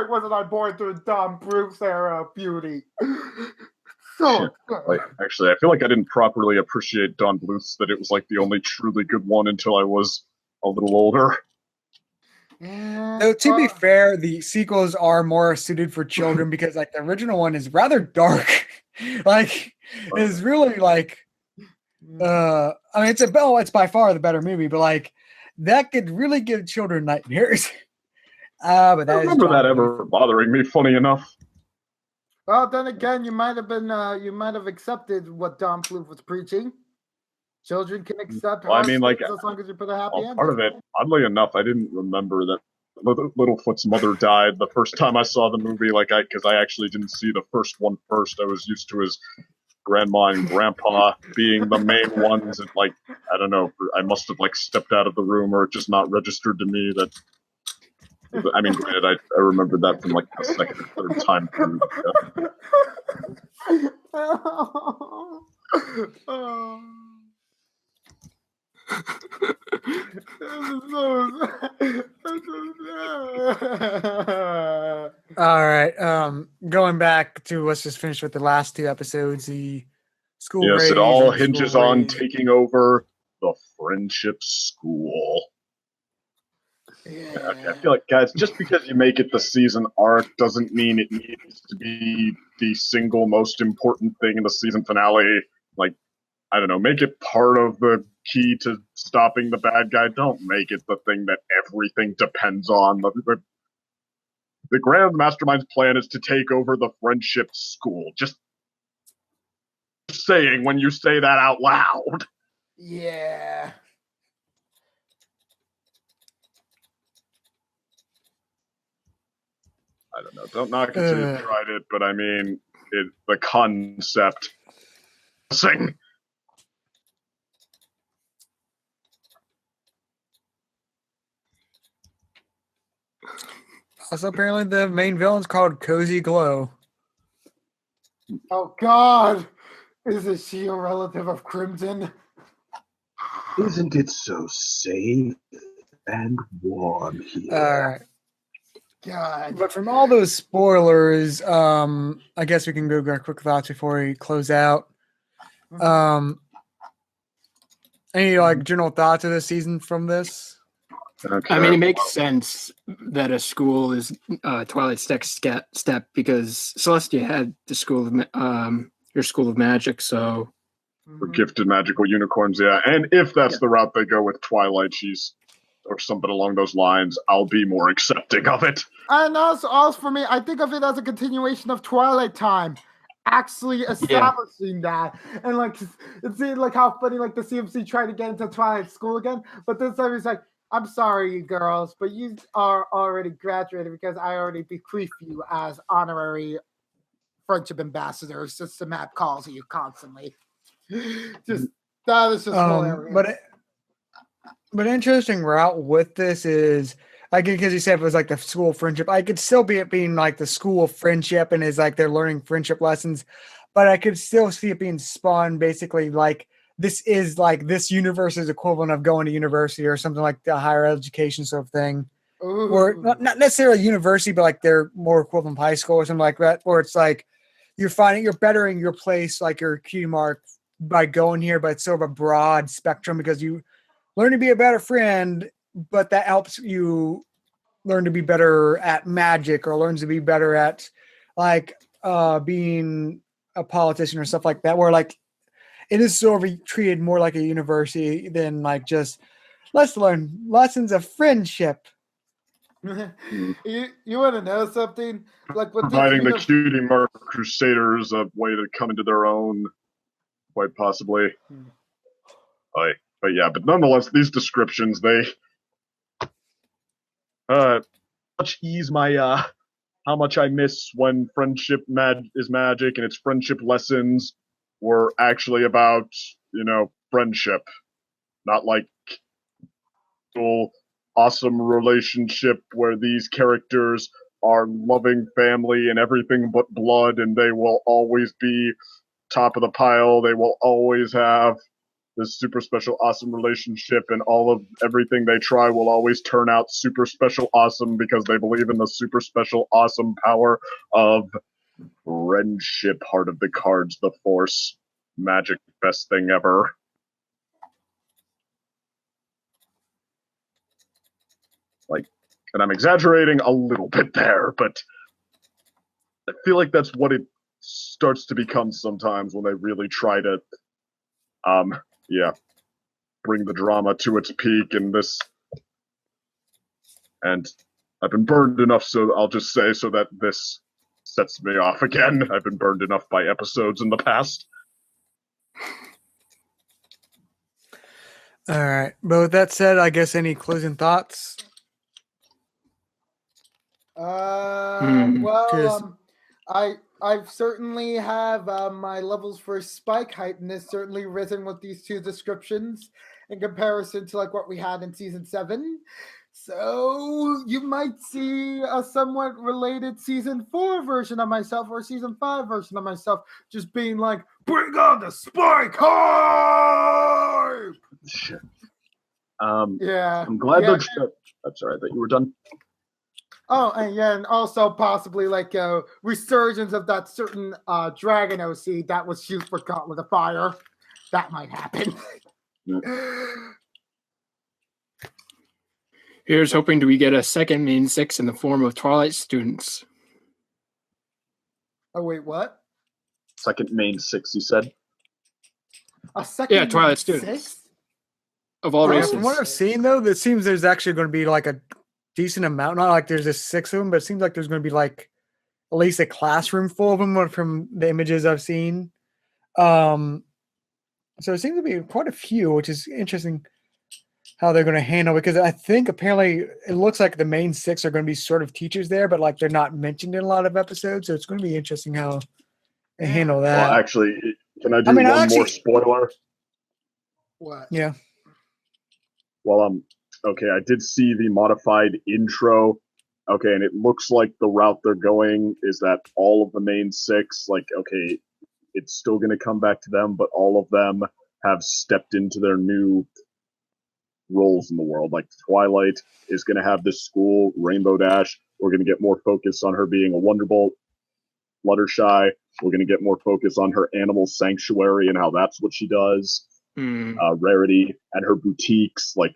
wasn't I born through Don Bruce era of beauty? Actually, I feel like I didn't properly appreciate Don Bluth's, that it was like the only truly good one until I was a little older. Though to be fair, the sequels are more suited for children because like the original one is rather dark. Like it's really like I mean it's by far the better movie, but like that could really give children nightmares. But I remember that ever bothering me, funny enough. Well, then again, you might have accepted what Don Bluth was preaching. Children can accept. Well, I mean, like, as long as you put a happy ending. Part of it, oddly enough, I didn't remember that Littlefoot's mother died the first time I saw the movie. Because I actually didn't see the first one first. I was used to his grandma and grandpa being the main ones, and like, I don't know, I must have like stepped out of the room or it just not registered to me that. I mean, granted, I remember that from like the second or third time through. All right. Going back to let's just finish with the last 2 episodes. The school. Yes, it all hinges on taking over the Friendship School. Yeah. Okay, I feel like, guys, just because you make it the season arc doesn't mean it needs to be the single most important thing in the season finale. Like, I don't know, make it part of the key to stopping the bad guy. Don't make it the thing that everything depends on. The Grand Mastermind's plan is to take over the Friendship School. Just saying when you say that out loud. Yeah. I don't know. Don't knock it till you've tried it, but I mean, the concept. Sing. Also, apparently, the main villain's called Cozy Glow. Oh God! Isn't she a relative of Crimson? Isn't it so safe and warm here? All right. God. But from all those spoilers, I guess we can go our quick thoughts before we close out. Any like general thoughts of the season from this? Okay. I mean, it makes sense that a school is Twilight's next step because Celestia had the school of your school of magic, so for gifted magical unicorns, yeah. And if that's the route they go with Twilight, she's or something along those lines, I'll be more accepting of it. And also for me, I think of it as a continuation of Twilight Time, actually establishing that. And like, it's like how funny, like the CMC tried to get into Twilight School again, but this time he's like, I'm sorry, you girls, but you are already graduated because I already bequeath you as honorary friendship ambassadors. Just the map calls you constantly. Just that is just hilarious. But interesting route with this is, like, because you said it was like the school friendship. I could still be it being like the school friendship and is like they're learning friendship lessons, but I could still see it being spawned basically like this is like this universe's equivalent of going to university or something like the higher education sort of thing. Ooh. Or not necessarily university, but like they're more equivalent to high school or something like that, where it's like you're bettering your place, like your key mark by going here, but it's sort of a broad spectrum because you learn to be a better friend, but that helps you learn to be better at magic or learns to be better at like being a politician or stuff like that, where like it is sort of treated more like a university than like just let's learn lessons of friendship. You want to know something? Like with providing the cutie mark crusaders a way to come into their own, quite possibly. But nonetheless, these descriptions, they much ease my how much I miss when friendship is magic and its friendship lessons were actually about, friendship, not like awesome relationship where these characters are loving family and everything but blood, and they will always be top of the pile. They will always have this super special awesome relationship, and everything they try will always turn out super special awesome because they believe in the super special awesome power of friendship. Heart of the cards, the force, magic, best thing ever. And I'm exaggerating a little bit there, but I feel like that's what it starts to become sometimes when they really try to bring the drama to its peak in this. And I've been burned enough, so I'll just say so that this sets me off again. I've been burned enough by episodes in the past. All right. But with that said, I guess any closing thoughts? I certainly have my levels for spike height, and has certainly risen with these two descriptions in comparison to like what we had in season 7. So you might see a somewhat related season 4 version of myself or season 5 version of myself, just being like, "Bring on the spike hype!" I'm glad that's all right that you were done. Oh, and also possibly like a resurgence of that certain dragon OC that was used for Gauntlet of Fire. That might happen. Here's hoping do we get a second main 6 in the form of Twilight students. Oh, wait, what? Second main 6, you said? A second Twilight students. 6? Of all races. From what I've seen, though, it seems there's actually going to be like a decent amount. Not like there's just 6 of them, but it seems like there's going to be like at least a classroom full of them from the images I've seen. So it seems to be quite a few, which is interesting how they're going to handle it, because I think apparently it looks like the main 6 are going to be sort of teachers there, but like they're not mentioned in a lot of episodes. So it's going to be interesting how they handle that. Well, actually, can I do more spoiler? What? Yeah. Well, okay, I did see the modified intro. Okay, and it looks like the route they're going is that all of the main 6, like, okay, it's still going to come back to them, but all of them have stepped into their new roles in the world. Like Twilight is going to have this school, Rainbow Dash. We're going to get more focus on her being a Wonderbolt. Fluttershy, we're going to get more focus on her animal sanctuary and how that's what she does. Rarity and her boutiques, like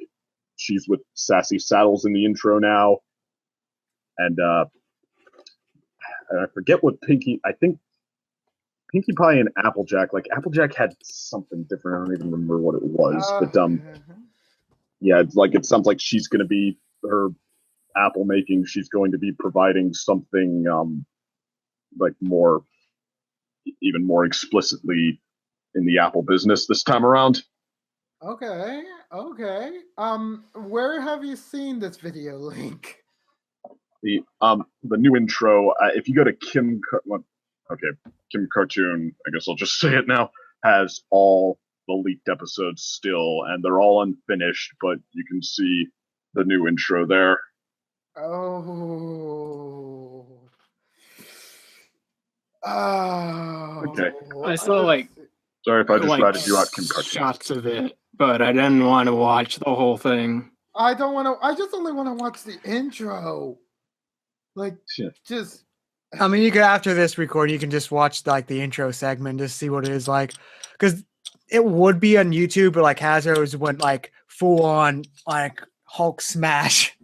she's with Sassy Saddles in the intro now. And I forget what Pinkie, I think Pinkie Pie and Applejack, like Applejack had something different. I don't even remember what it was, but yeah, it's like it sounds like she's going to be her apple making. She's going to be providing something like more, even more explicitly in the Apple business this time around. Okay. Where have you seen this video link? The new intro. If you go to Kim Cartoon, I guess I'll just say it now, has all the leaked episodes still, and they're all unfinished, but you can see the new intro there. Oh. Okay. I saw like. Sorry if I just like ratted you out, Kim Cartoon. Shots of it, but I didn't want to watch the whole thing. I don't want to. I just only want to watch the intro. Like, just. I mean, you could after this recording, you can just watch like the intro segment, just see what it is like, because it would be on YouTube, but like Hasbro's went like full on like Hulk smash.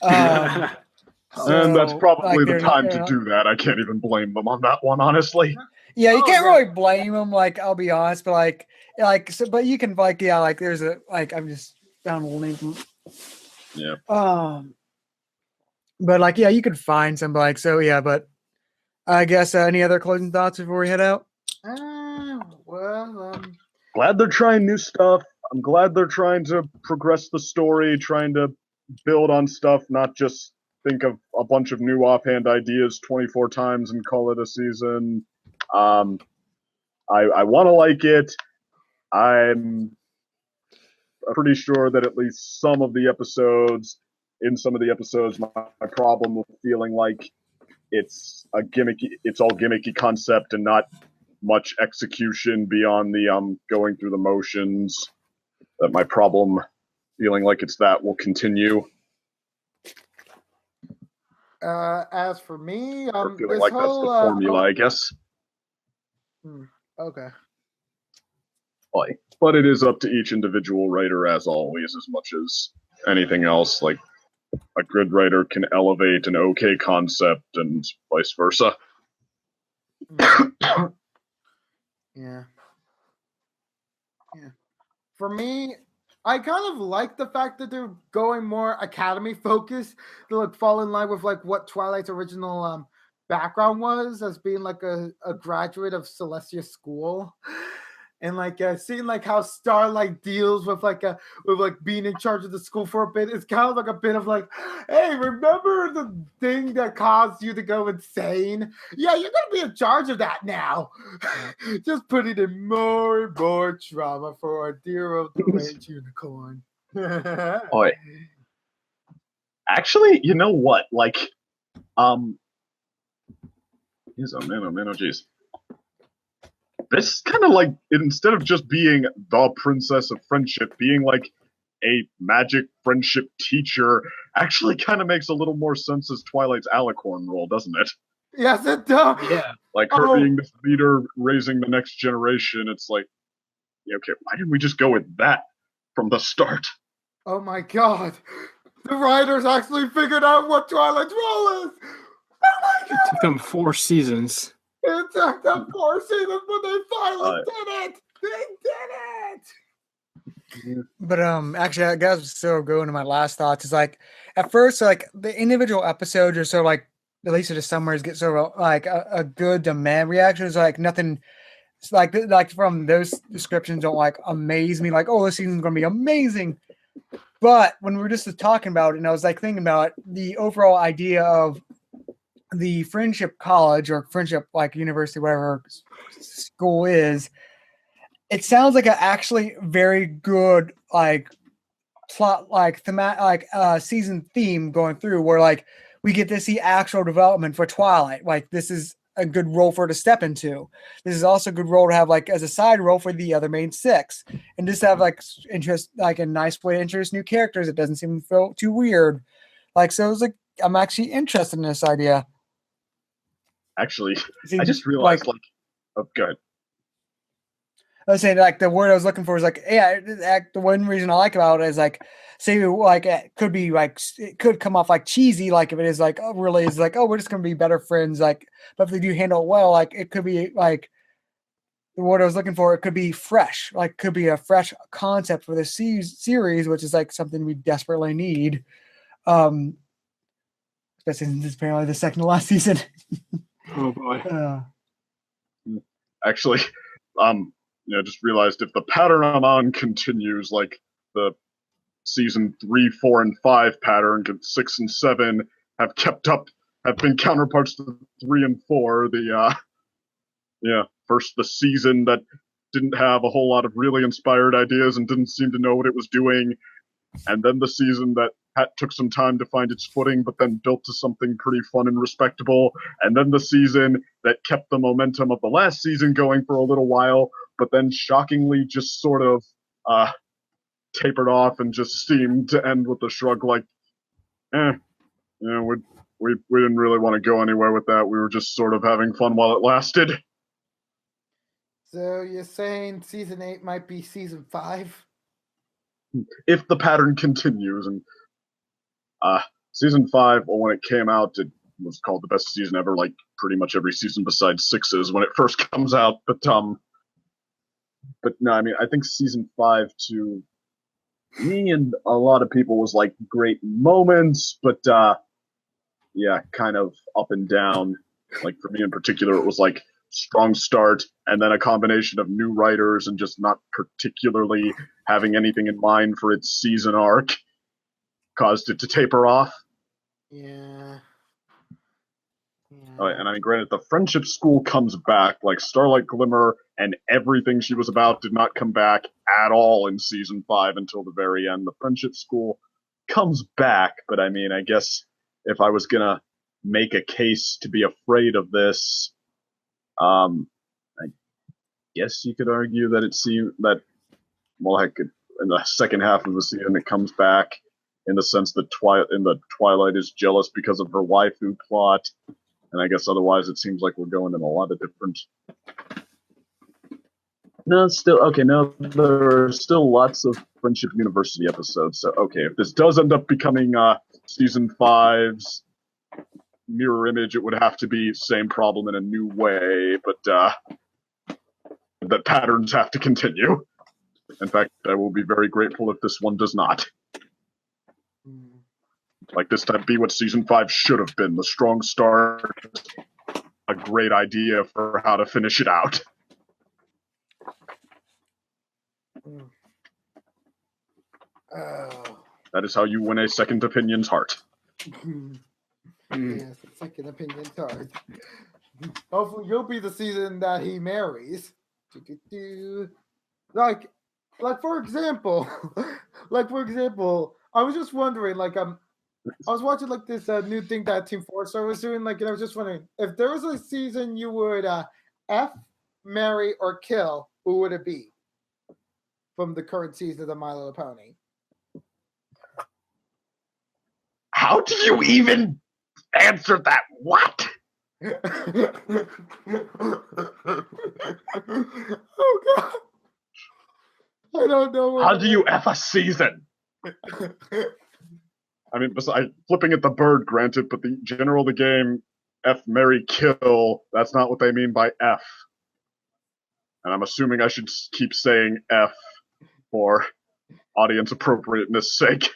And that's probably the time to do that. I can't even blame them on that one, honestly. Yeah, you can't really blame them. Like, I'll be honest, but but you can there's a I'm just found a link. Yeah. But you could find some but I guess any other closing thoughts before we head out? Glad they're trying new stuff. I'm glad they're trying to progress the story, trying to build on stuff, not just think of a bunch of new offhand ideas 24 times and call it a season. I want to like it. I'm pretty sure that at least some of the episodes, my problem with feeling like it's all gimmicky concept and not much execution beyond the going through the motions. That my problem feeling like it's that will continue. As for me, feeling like that's the formula, I guess. Okay. But it is up to each individual writer, as always, as much as anything else. Like, a good writer can elevate an okay concept and vice versa. Yeah. For me, I kind of like the fact that they're going more academy focused to fall in line with what Twilight's original background was, as being a graduate of Celestia School. And seeing how Starlight deals with being in charge of the school for a bit. It's kind of a bit of hey, remember the thing that caused you to go insane? Yeah, you're gonna be in charge of that now. Just putting in more and more trauma for our dear old Orange Unicorn. Boy. Actually, you know what? Oh man, oh jeez. This kind of instead of just being the princess of friendship, being a magic friendship teacher actually kind of makes a little more sense as Twilight's Alicorn role, doesn't it? Yes, it does. Yeah. Her being this leader, raising the next generation, it's okay, why didn't we just go with that from the start? Oh my god. The writers actually figured out what Twilight's role is. Oh my god. It took them 4 seasons. It took them 4 seasons, but they finally did it. They did it. But actually, I guess still going to my last thoughts is at first the individual episodes are so at least the summaries get sort of a good demand reaction. It's nothing. It's from those descriptions don't amaze me. Oh, this season's gonna be amazing. But when we were just talking about it, and I was thinking about it, the overall idea of the friendship college or friendship university, whatever school is, it sounds like a actually very good plot season theme going through, where we get to see actual development for Twilight. This is a good role for her to step into. This is also a good role to have as a side role for the other main 6, and just have interest a nice way to introduce new characters. It doesn't seem to feel too weird. So it's I'm actually interested in this idea. Actually, I just realized oh, good. I was saying the word I was looking for is the one reason I like about it is say it could be it could come off cheesy if it is really is we're just gonna be better friends but if they do handle it well it could be what I was looking for, it could be fresh, like could be a fresh concept for this series, which is like something we desperately need. Especially since it's apparently the second to last season. Oh boy. Actually, just realized if the pattern I'm on continues, like the season 3, 4, and 5 pattern, 6 and 7 have been counterparts to 3 and 4. First the season that didn't have a whole lot of really inspired ideas and didn't seem to know what it was doing, and then the season that took some time to find its footing, but then built to something pretty fun and respectable, and then the season that kept the momentum of the last season going for a little while, but then shockingly just sort of tapered off and just seemed to end with a shrug, like, we didn't really want to go anywhere with that. We were just sort of having fun while it lasted. So you're saying season 8 might be season 5? If the pattern continues, and season 5, or when it came out, it was called the best season ever, like pretty much every season besides 6's when it first comes out. But no, I mean, I think season 5 to me and a lot of people was like great moments, but kind of up and down. Like for me in particular, it was like strong start and then a combination of new writers and just not particularly having anything in mind for its season arc caused it to taper off. Yeah. And I mean, granted, the Friendship School comes back, like Starlight Glimmer and everything she was about did not come back at all in season 5 until the very end. The Friendship School comes back, but I mean, I guess if I was gonna make a case to be afraid of this, I guess you could argue that it seemed that, well, heck, in the second half of the season it comes back in the sense that Twilight is jealous because of her waifu plot. And I guess otherwise it seems like we're going in a lot of different... No, there are still lots of Friendship University episodes. So, okay, if this does end up becoming season 5's mirror image, it would have to be same problem in a new way, but that patterns have to continue. In fact, I will be very grateful if this one does not. Like this time be what season 5 should have been. The strong start, a great idea for how to finish it out. That is how you win a second opinion's heart. Yes, a second opinion's heart. Hopefully you'll be the season that he marries. Like for example, I was just wondering, I was watching like this new thing that Team Forcer was doing, and I was just wondering if there was a season you would F, marry, or kill, who would it be from the current season of My Little Pony? How do you even answer that? What? Oh God! I don't know. How do you F a season? I mean, besides flipping at the bird, granted, but the general of the game, F, marry, kill, that's not what they mean by F. And I'm assuming I should keep saying F for audience appropriateness' sake.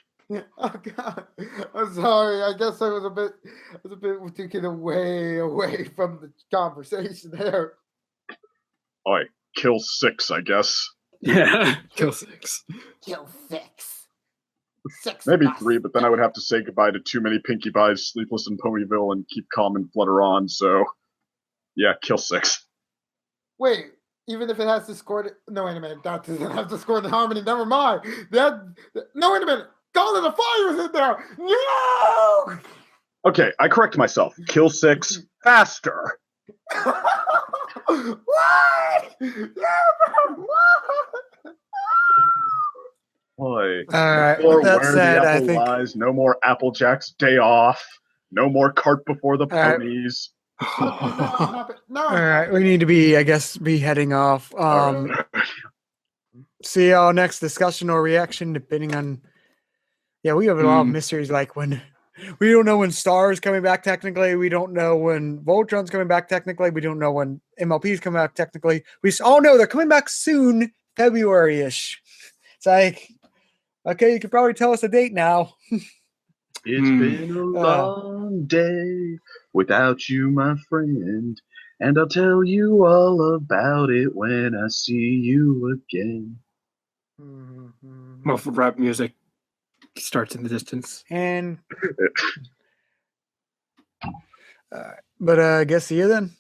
Oh God! I'm sorry. I guess I was a bit taken away from the conversation there. Alright, kill 6, I guess. Yeah, kill 6. Kill 6. 6. Maybe 3, but then I would have to say goodbye to Too Many Pinkie Pies, Sleepless in Ponyville, and Keep Calm and Flutter On. So, yeah, kill 6. Wait, even if it has to score? No, wait a minute. That doesn't have to score the harmony. Never mind. No, wait a minute. Call of the Fire's in there. No. Okay, I correct myself. Kill 6 faster. What? Boy. All right. With that said, I think lies. No more Applejack's day off. No more cart before the ponies. No. All right, we need to be heading off. See y'all next discussion or reaction, depending on. Yeah, we have a lot of mysteries, like when We don't know when Star's coming back technically. We don't know when Voltron's coming back technically. We don't know when MLP's coming back technically. We all know they're coming back soon, February-ish. It's like, okay, you could probably tell us a date now. It's been a long day without you, my friend, and I'll tell you all about it when I see you again. Muffled rap music starts in the distance. And but I guess see you then.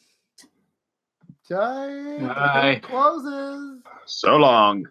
Giant Bye. closes. So long.